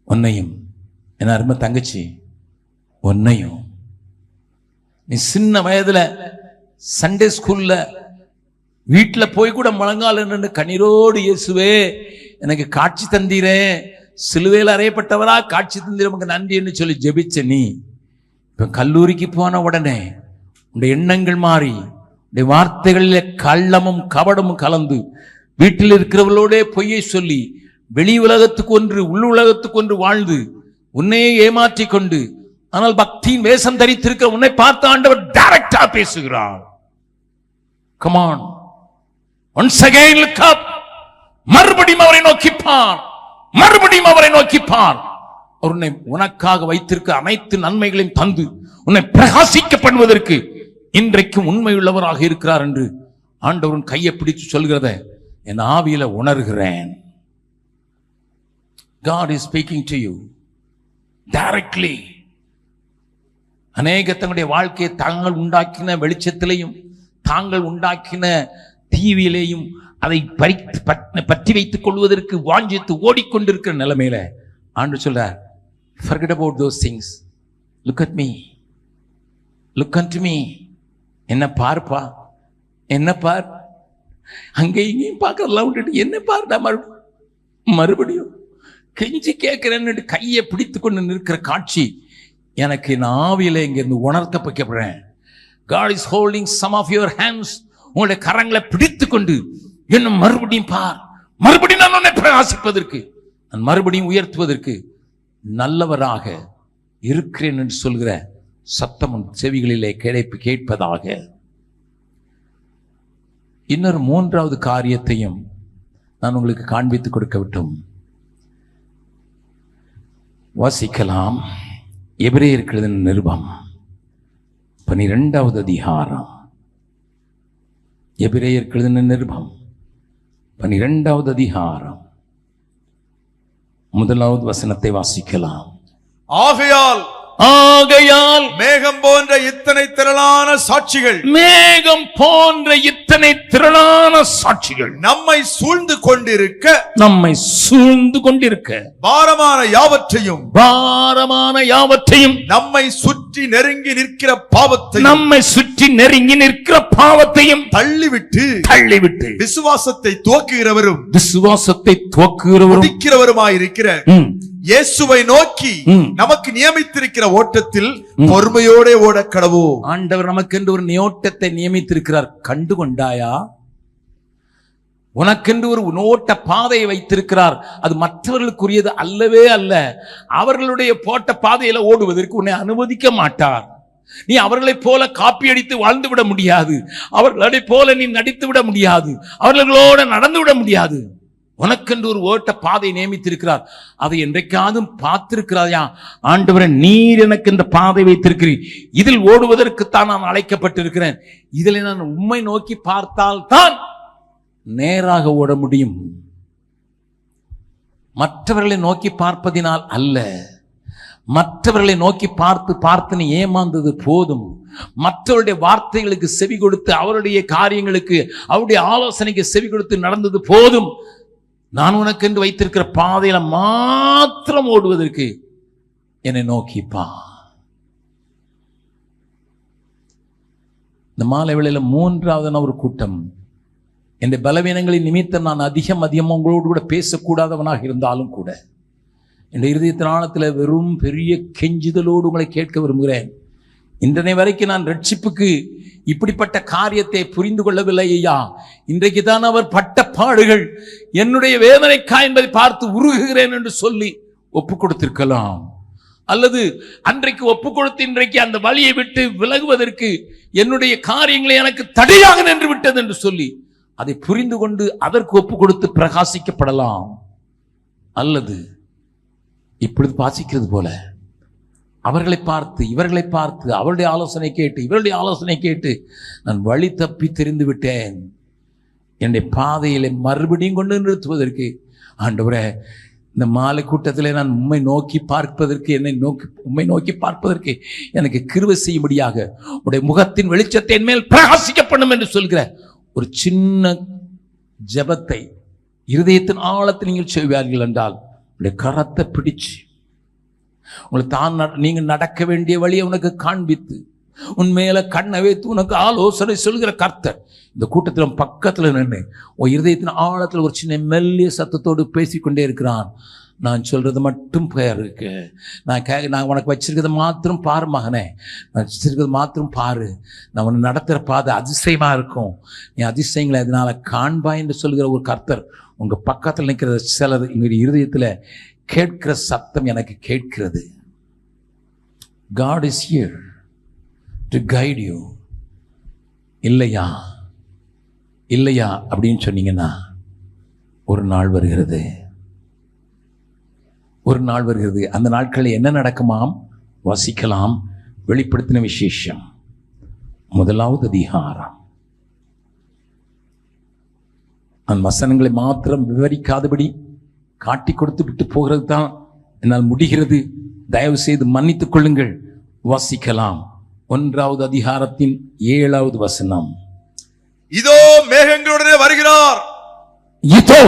உன்னையும் என் அருமை தங்கச்சி, உன்னையும் நீ சின்ன வயதுல சண்டே ஸ்கூல்ல வீட்டுல போய் கூட முழங்கால் நின்று கண்ணீரோடு, இயேசுவே எனக்கு காட்சி தந்தீரே, சிலுவையில் அறையப்பட்டவரா காட்சி தந்தீர, உனக்கு நன்றி என்று சொல்லி ஜெபிச்ச நீ இப்ப கல்லூரிக்கு போன உடனே உன்னுடைய எண்ணங்கள் மாறி, உன்னுடைய வார்த்தைகளில் கள்ளமும் கபடமும் கலந்து, வீட்டில் இருக்கிறவர்களோட பொய்யை சொல்லி, வெளி உலகத்துக்கு ஒன்று உள் உலகத்துக்கு ஒன்று வாழ்ந்து உன்னையே ஏமாற்றி கொண்டு, ஆனால் பக்தியின் வேஷம் தரித்திருக்கிற உன்னை பார்த்து ஆண்டவர் டைரக்டா பேசுகிறார். Come on, once again look up. மறுபடியும் அவரை நோக்கிப்பார், மறுபடியும் அவரை நோக்கிப்பார். உன்னை உனக்காக வைத்திருக்க அனைத்து நன்மைகளையும் தந்து உன்னை பிரகாசிக்க பண்ணுவதற்கு இன்றைக்கும் உண்மையுள்ளவராக இருக்கிறார் என்று ஆண்டவரின் கையை பிடித்து சொல்கிறத என் ஆவியில உணர்கிறேன். God is speaking to you directly. அநேக தங்களுடைய வாழ்க்கையை தாங்கள் உண்டாக்கின வெளிச்சத்திலையும் தாங்கள் உண்டாக்கின தீவியிலேயும் அதை பற்றி வைத்துக் கொள்வதற்கு வாஞ்சித்து ஓடிக்கொண்டிருக்கிற நிலைமையில ஆண்டவர் சொல்றார், forget about those things, look at me, look unto me. என்ன பார்ப்பா, என்ன பார், அங்கே இங்கேயும் பார்க்கறதெல்லாம் விட்டுட்டு என்ன பார்டா, மறுபடியும் கெஞ்சி கேட்கிறேன்னு கையை பிடித்து கொண்டு நிற்கிற காட்சி எனக்கு என் ஆவியில இங்கிருந்து உணர்த்தப்படுறேன். God is holding some of your hands. உங்களுடைய கரங்களை பிடித்து கொண்டு என்ன மறுபடியும் பார், மறுபடியும் நான் உன்னை பிரகாசிப்பதற்கு, நான் மறுபடியும் உயர்த்துவதற்கு நல்லவராக இருக்கிறேன் என்று சொல்கிற சத்தம் செவிகளிலே கேட்பதாக. இன்னொரு மூன்றாவது காரியத்தையும் நான் உங்களுக்கு காண்பித்துக் கொடுக்க விட்டோம். வாசிக்கலாம். எபிரேயருக்கு எழுதின நிருபம் 12வது அதிகாரம். எபிரேயருக்கு எழுதின நிருபம் 12வது அதிகாரம் 1வது வசனத்தை வாசிக்கலாம். ஆகையால் மேகம் போன்ற இத்தனை திரளான சாட்சிகள் நம்மை சூழ்ந்து கொண்டிருக்க பாரமான யாவற்றையும் நம்மை சுற்றி நெருங்கி நிற்கிற பாவத்தையும் தள்ளிவிட்டு விசுவாசத்தை துவக்குகிறவரும் முடிக்கிறவருமாயிருக்கிற இயேசுவை நோக்கி நமக்கு நியமித்திருக்கிற ஓட்டத்தில் பொறுமையோட ஓட கடவோம். ஆண்டவர் நமக்கென்று ஒரு ஓட்டத்தை நியமித்திருக்கிறார். கண்டு கொண்டாயா? உனக்கென்று ஒரு ஓட்ட பாதையை வைத்திருக்கிறார். அது மற்றவர்களுக்குரியது அல்லவே அல்ல. அவர்களுடைய போட்ட பாதையில ஓடுவதற்கு உன்னை அனுமதிக்க மாட்டார். நீ அவர்களைப் போல காப்பி அடித்து வாழ்ந்து விட முடியாது. அவர்களைப் போல நீ நடித்து விட முடியாது. அவர்களோட நடந்து விட முடியாது. உனக்கென்று ஒரு ஓட்ட பாதை நியமித்திருக்கிறார். அதை என்றைக்காவது பார்த்திருக்கிறாயா? ஆண்டவரே, நீர் எனக்கு இந்த பாதை வைத்திருக்கிறீர், இதில் ஓடுவதற்குத்தான் நான் அழைக்கப்பட்டிருக்கிறேன், இதில் நான் உம்மை நோக்கி பார்த்தால் தான் நேராக ஓட முடியும். மற்றவர்களை நோக்கி பார்ப்பதினால் அல்ல. மற்றவர்களை நோக்கி பார்த்து நீ ஏமாந்தது போதும். மற்றவருடைய வார்த்தைகளுக்கு செவி கொடுத்து, அவருடைய காரியங்களுக்கு, அவருடைய ஆலோசனைக்கு செவி கொடுத்து நடந்தது போதும். நான் உனக்கென்று வைத்திருக்கிற பாதையில மாத்திரம் ஓடுவதற்கு என்னை நோக்கிப்பா. இந்த மாலை வேளையில 3வது ஒரு கூட்டம். என் பலவீனங்களின் நிமித்தம் நான் அதிகம் உங்களோடு கூட பேசக்கூடாதவனாக இருந்தாலும் கூட என் இருதயத்தின் ஆழத்தில் வெறும் பெரிய கெஞ்சுதலோடு உங்களை கேட்க விரும்புகிறேன். இன்றைய வரைக்கும் நான் ரட்சிப்புக்கு இப்படிப்பட்ட காரியத்தை புரிந்து கொள்ளவில்லை ஐயா. இன்றைக்கு தான் அவர் பட்ட பாடுகள் என்னுடைய வேதனைக்கா என்பதை பார்த்து உருகுகிறேன் என்று சொல்லி ஒப்பு கொடுத்திருக்கலாம். அல்லது அன்றைக்கு ஒப்பு கொடுத்து இன்றைக்கு அந்த வழியை விட்டு விலகுவதற்கு என்னுடைய காரியங்களை எனக்கு தடையாக நின்று விட்டது என்று சொல்லி அதை புரிந்து கொண்டு அதற்கு ஒப்பு கொடுத்து பிரகாசிக்கப்படலாம். அல்லது இப்பொழுது வாசிக்கிறது போல அவர்களை பார்த்து, இவர்களை பார்த்து, அவருடைய ஆலோசனை கேட்டு, இவருடைய ஆலோசனை கேட்டு நான் வழி தப்பி தெரிந்து விட்டேன், என்னுடைய பாதையிலே மறுபடியும் கொண்டு நிறுத்துவதற்கு ஆண்டவரே, இந்த மாலை கூட்டத்தில் நான் உம்மை நோக்கி பார்ப்பதற்கு, உம்மை நோக்கி பார்ப்பதற்கு எனக்கு கிருபை செய்யும்படியாக உடைய முகத்தின் வெளிச்சத்தை என் மேல் பிரகாசிக்கப்படும் என்று சொல்கிற ஒரு சின்ன ஜெபத்தை இருதயத்தின் ஆழத்தை நீங்கள் செய்வார்கள் என்றால் உடைய கரத்தை பிடிச்சு உங்களை நீங்க நடக்க வேண்டிய வழியை உனக்கு காண்பித்து உண்மையில கண்ணை வைத்து உனக்கு ஆலோசனை சொல்கிற கர்த்தர் இந்த கூட்டத்தில் பக்கத்தில் நின்று உன் இருதயத்தின் ஆழத்தில் ஒரு சின்ன மெல்லிய சத்தத்தோடு பேசிக்கொண்டே இருக்கிறான். நான் சொல்றது மட்டும் இருக்கு, நான் உனக்கு வச்சிருக்கிறது மாத்திரம் பாரு மகனே, நான் வச்சிருக்கிறது மாத்திரம் பாரு, நான் உன்னை நடத்துகிற பாதை அதிசயமா இருக்கும், நீ அதிசயங்களை அதனால காண்பா என்று சொல்கிற ஒரு கர்த்தர் உங்க பக்கத்தில் நிற்கிற சிலர் எங்களுடைய இருதயத்தில் கேட்கிற சத்தம் எனக்கு கேட்கிறது. God is here to guide you. இல்லையா இல்லையா அப்படின்னு சொன்னீங்கன்னா ஒரு நாள் வருகிறது, ஒரு நாள் வருகிறது. அந்த நாட்களில் என்ன நடக்குமாம் வசிக்கலாம். வெளிப்படுத்தின விசேஷம் 1வது அதிகாரம். அந்த வசனங்களை மாத்திரம் விவரிக்காதபடி காட்டி கொடுத்து விட்டு போகிறது தான் என்னால் முடிகிறது. தயவு செய்து மன்னித்துக் கொள்ளுங்கள். வாசிக்கலாம். 1வது அதிகாரத்தின் 7வது வசனம். இதோ மேகங்களுடனே வருகிறார். இதோ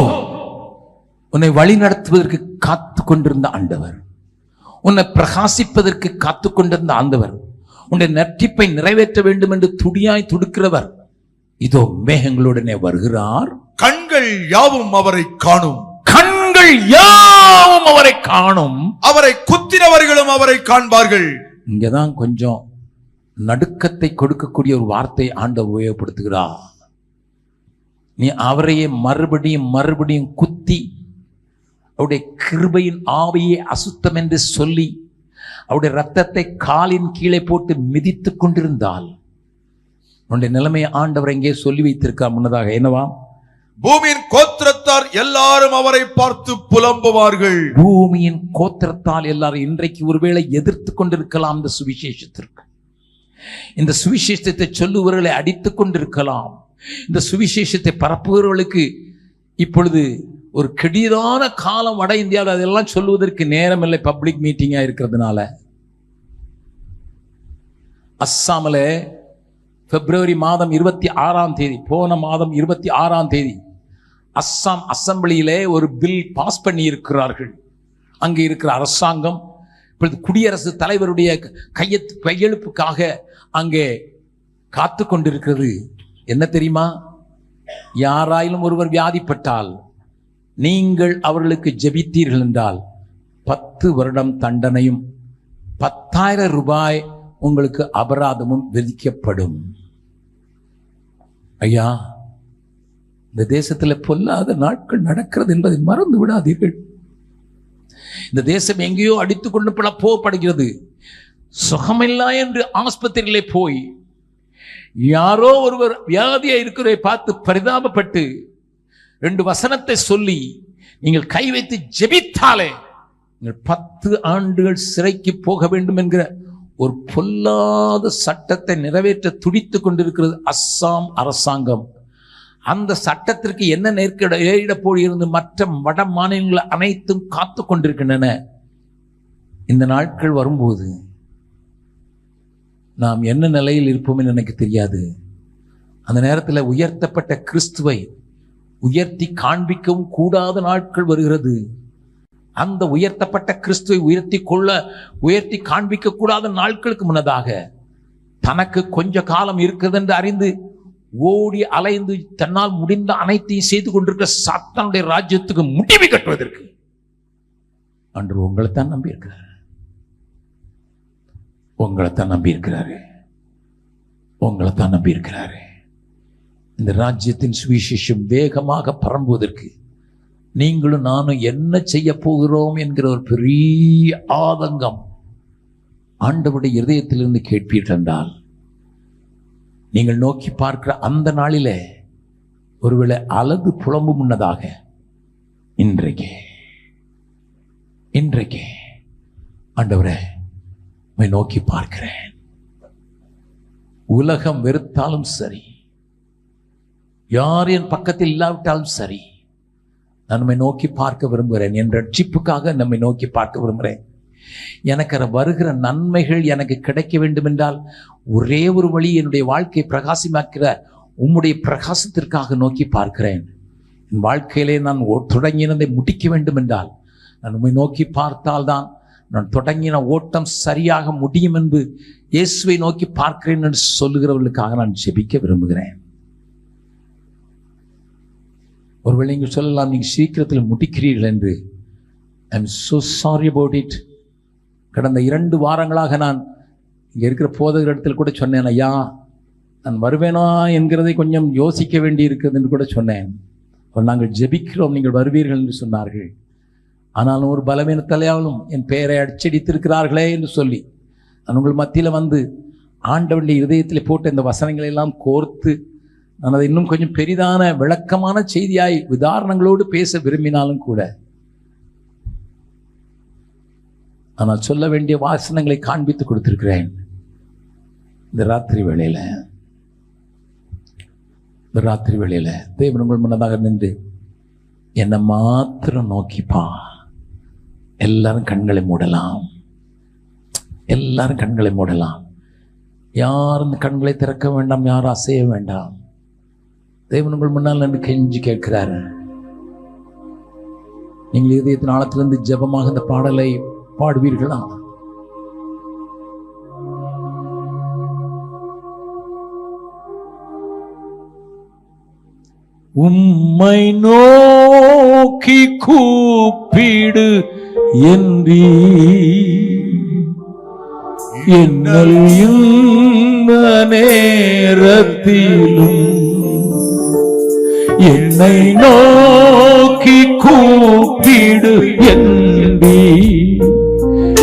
உன்னை வழி நடத்துவதற்கு காத்து கொண்டிருந்த ஆண்டவர், உன்னை பிரகாசிப்பதற்கு காத்து கொண்டிருந்த ஆண்டவர், உன்னை நற்சிப்பை நிறைவேற்ற வேண்டும் என்று துடியாய் துடுக்கிறவர் இதோ மேகங்களுடனே வருகிறார். கண்கள் யாவும் அவரை காணும், கண்கள் யாவும் அவரை காணும், அவரை குத்தினவர்களும் அவரை காண்பார்கள். இங்கதான் கொஞ்சம் நடுக்கத்தை கொடுக்கக்கூடிய ஒரு வார்த்தை ஆண்டவர் உபயோகப்படுத்துகிறார். நீ அவரையே மறுபடியும் மறுபடியும் குத்தி அவருடைய கிருபையின் ஆவியை அசுத்தம் என்று சொல்லி அவருடைய ரத்தத்தை காலின் கீழே போட்டு மிதித்துக் கொண்டிருந்தால் உன்னுடைய நிலைமையை ஆண்டவர் எங்கே சொல்லி வைத்திருக்கார். முன்னதாக என்னவா, பூமியின் கோத்திரத்தார் எல்லாரும் அவரை பார்த்து புலம்புவார்கள். பூமியின் கோத்திரத்தால் எல்லாரும் இன்றைக்கு ஒருவேளை எதிர்த்து கொண்டிருக்கலாம். இந்த சுவிசேஷத்திற்கு, இந்த சுவிசேஷத்தை சொல்லுவர்களை அடித்துக் கொண்டிருக்கலாம். இந்த சுவிசேஷத்தை பரப்புகிறவர்களுக்கு இப்பொழுது ஒரு கெடிதான காலம் வட இந்தியாவில் அதெல்லாம் சொல்லுவதற்கு நேரம் இல்லை, பப்ளிக் மீட்டிங்கா இருக்கிறதுனால. அஸ்ஸாமில் பிப்ரவரி மாதம் 26ஆம் தேதி, போன மாதம் 26ஆம் தேதி அஸ்ஸாம் அசம்பிளியிலே ஒரு பில் பாஸ் பண்ணி இருக்கிறார்கள். அங்கே இருக்கிற அரசாங்கம் இப்பொழுது குடியரசுத் தலைவருடைய கையெழுப்புக்காக அங்கே காத்து கொண்டிருக்கிறது. என்ன தெரியுமா? யாராயிலும் ஒருவர் வியாதிப்பட்டால் நீங்கள் அவர்களுக்கு ஜெபித்தீர்கள் என்றால் 10 வருடம் தண்டனையும் 10,000 ரூபாய் உங்களுக்கு அபராதமும் விதிக்கப்படும். ஐயா, இந்த தேசத்தில் பொல்லாத நாட்கள் நடக்கிறது என்பதை மறந்து விடாதீர்கள். இந்த தேசம் எங்கேயோ அடித்துக் கொண்டு போகப்படுகிறது. சுகமில்லா என்று ஆஸ்பத்திரியிலே போய் யாரோ ஒருவர் வியாதியா இருக்கிறதை பார்த்து பரிதாபப்பட்டு 2 வசனத்தை சொல்லி நீங்கள் கை வைத்து ஜெபித்தாலே நீங்கள் 10 ஆண்டுகள் சிறைக்கு போக வேண்டும் என்கிற ஒரு பொல்லாத சட்டத்தை நிறைவேற்ற துடித்துக் கொண்டிருக்கிறது அஸ்ஸாம் அரசாங்கம். அந்த சட்டத்திற்கு என்ன நேரிட போயிருந்து மற்ற வட மாநிலங்கள் அனைத்தும் காத்து கொண்டிருக்கின்றன. இந்த நாட்கள் வரும்போது நாம் என்ன நிலையில் இருப்போம் என்று எனக்கு தெரியாது. அந்த நேரத்தில் உயர்த்தப்பட்ட கிறிஸ்துவை உயர்த்தி காண்பிக்கவும் கூடாத நாட்கள் வருகிறது. அந்த உயர்த்தப்பட்ட கிறிஸ்துவை உயர்த்தி காண்பிக்க கூடாத நாட்களுக்கு முன்னதாக தனக்கு கொஞ்ச காலம் இருக்கிறது என்று அறிந்து ஓடி அலைந்து தன்னால் முடிந்த அனைத்தையும் செய்து கொண்டிருக்கிற சாத்தானுடைய ராஜ்யத்துக்கு முடிவு கட்டுவதற்கு அன்று உங்களைத்தான் நம்பியிருக்கிறார். உங்களைத்தான் நம்பியிருக்கிறாரு. இந்த ராஜ்யத்தின் சுவிசேஷம் வேகமாக பரம்புவதற்கு நீங்களும் நானும் என்ன செய்ய போகிறோம் என்கிற ஒரு பெரிய ஆதங்கம் ஆண்டவருடைய இருதயத்திலிருந்து கேட்பீர்கள் என்றால், நீங்கள் நோக்கி பார்க்கிற அந்த நாளிலே ஒருவேளை அலது புலம்பு முன்னதாக இன்றைக்கே ஆண்டவரே உம்மை நோக்கி பார்க்கிறேன். உலகம் வெறுத்தாலும் சரி, யார் என் பக்கத்தில் இல்லாவிட்டாலும் சரி, நான் நம்மை நோக்கி பார்க்க விரும்புகிறேன். என் ரட்சிப்புக்காக நம்மை நோக்கி பார்க்க விரும்புகிறேன். எனக்கு வருகிற நன்மைகள் எனக்கு கிடைக்க வேண்டும் என்றால் ஒரே ஒரு வழி, என்னுடைய வாழ்க்கையை பிரகாசமாக்கிற உம்முடைய பிரகாசத்திற்காக நோக்கி பார்க்கிறேன். என் வாழ்க்கையிலே நான் தொடங்கினதை முடிக்க வேண்டும் என்றால் நான் உம்மை நோக்கி பார்த்தால்தான் நான் தொடங்கின ஓட்டம் சரியாக முடியும் என்று இயேசுவை நோக்கி பார்க்கிறேன் என்று சொல்லுகிறவர்களுக்காக நான் ஜெபிக்க விரும்புகிறேன். ஒருவேளை நீங்கள் சொல்லலாம், நீங்கள் சீக்கிரத்தில் முடிக்கிறீர்கள் என்று. I am so sorry about it. கடந்த 2 வாரங்களாக நான் இங்கே இருக்கிற போதகர் இடத்துல கூட சொன்னேன், ஐயா நான் வருவேனா என்கிறதை கொஞ்சம் யோசிக்க வேண்டி இருக்கிறது என்று கூட சொன்னேன். நாங்கள் ஜெபிக்கிறோம், நீங்கள் வருவீர்கள் என்று சொன்னார்கள். ஆனாலும் ஒரு பலவீனத்தலையாலும் என் பெயரை அச்சடித்திருக்கிறார்களே என்று சொல்லி நான் உங்கள் மத்தியில் வந்து ஆண்டவருடைய இருதயத்தில் போட்ட இந்த வசனங்களை எல்லாம் கோர்த்து நான் அதை இன்னும் கொஞ்சம் பெரிதான விளக்கமான செய்தியாய் உதாரணங்களோடு பேச விரும்பினாலும் கூட, ஆனால் சொல்ல வேண்டிய வாசனங்களை காண்பித்து கொடுத்திருக்கிறேன். இந்த ராத்திரி வேளையில தேவன் உங்கள் முன்னதாக நின்று என்னை மாத்திரம் நோக்கிப்பா. எல்லாரும் கண்களை மூடலாம். யாரும் கண்களை திறக்க வேண்டாம், யாரும் அசைய வேண்டாம். தேவன் உங்கள் முன்னால் நின்று கெஞ்சி கேட்கிறாரு. நீங்கள் இதயத்தின் ஆழத்திலிருந்து ஜெபமாக இந்த பாடலை பாடுவீர்களா? உம்மை நோக்கி கூப்பிடு என்றீ என்னல் இன்ப நேரத்திலும் என்னை நோக்கி கூப்பிடு என்றீ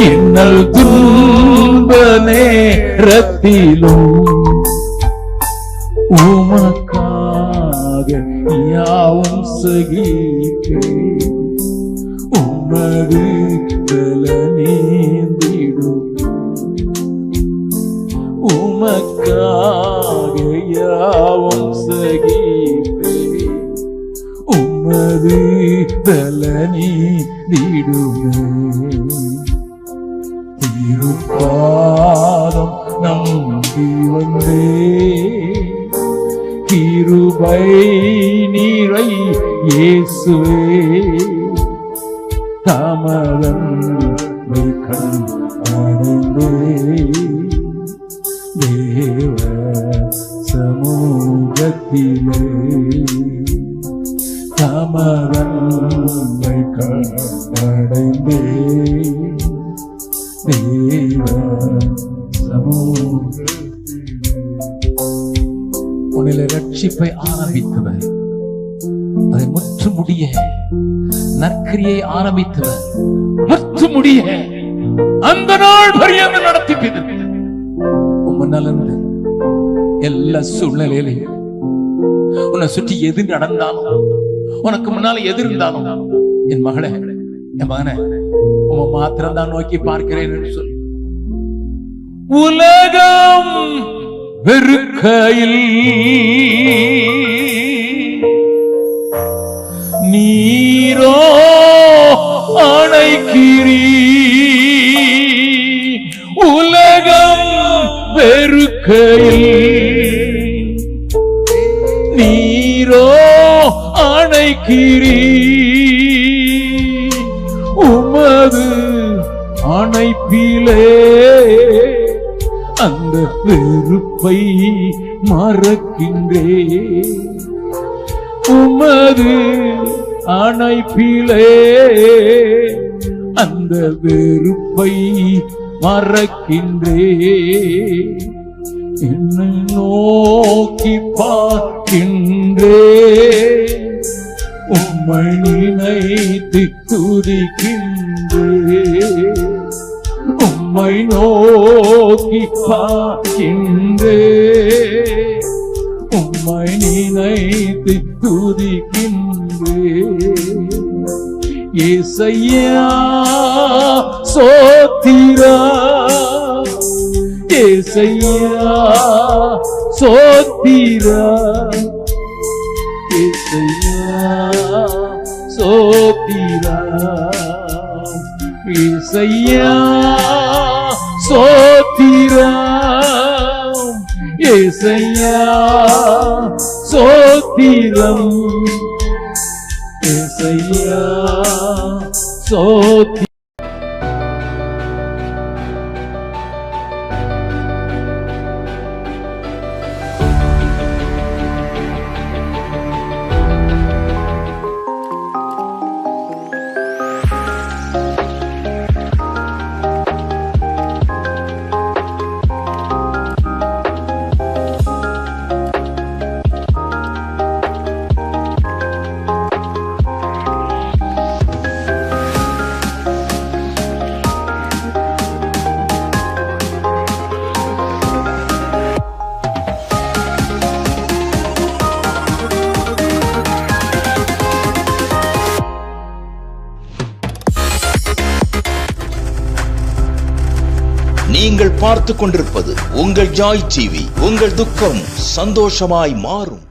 இன்னல் துன்ப நேரத்திலும் உமக்காக யாவும் சகிப்பே உமது பலனேந்திடும் உமக்காக யாவும் சகிப்பே உமது பலனேந்திடுமே திருப்பாதம் நம்பி வந்தே கிருபை நீரை இயேசுவே தாமதங்களை கண்டடைந்தே தேவ சமூகத்திலே தாமதங்களை கண்டடைந்தே தேவ சமூகத்திலே. உன்னிலே ரட்சிப்பை ஆரம்பித்தவர் அதை முற்று முடிய நற்கிரியை ஆரம்பித்தவர் முற்று முடிய அந்த நாள் பரியந்த நடத்திப்பது உம்ம நலந்து எல்லா சூழ்நிலையிலையும் உன்னை சுற்றி எது நடந்தாலும் உனக்கு முன்னால எது இருந்தாலும் என் மகளே என் மகனே உம்ம மாத்திரம் தான் நோக்கி பார்க்கிறேன் என்று சொல்லி உலகம் வெறுக்கையில் நீரோ அணைக்கிறீ உலகம் வெறுக்கையில் நீரோ அணைக்கிறீ உமது அணைப்பிலே அந்த வெறுப்பை மறக்கின்றே உமது அணைப்பிலே அந்த வெறுப்பை மறக்கின்றே என்னை நோக்கி பார்க்கின்றே உம்மை நினைத்து துதிக்கின்றே உம்மை நோக்கி பார்க்கின்றே உம்மை நினைத்து துதிக்கின்றே ஏசையா சோத்திரா ஏசையா சோத்திரா ஏசையா சோத்திரா ஏசையா சோத்திரம் ஏசையா சோத்திரம் ஏசையா சோத்திரம். நீங்கள் பார்த்துக் கொண்டிருப்பது உங்கள் ஜாய் டிவி. உங்கள் துக்கம் சந்தோஷமாய் மாறும்.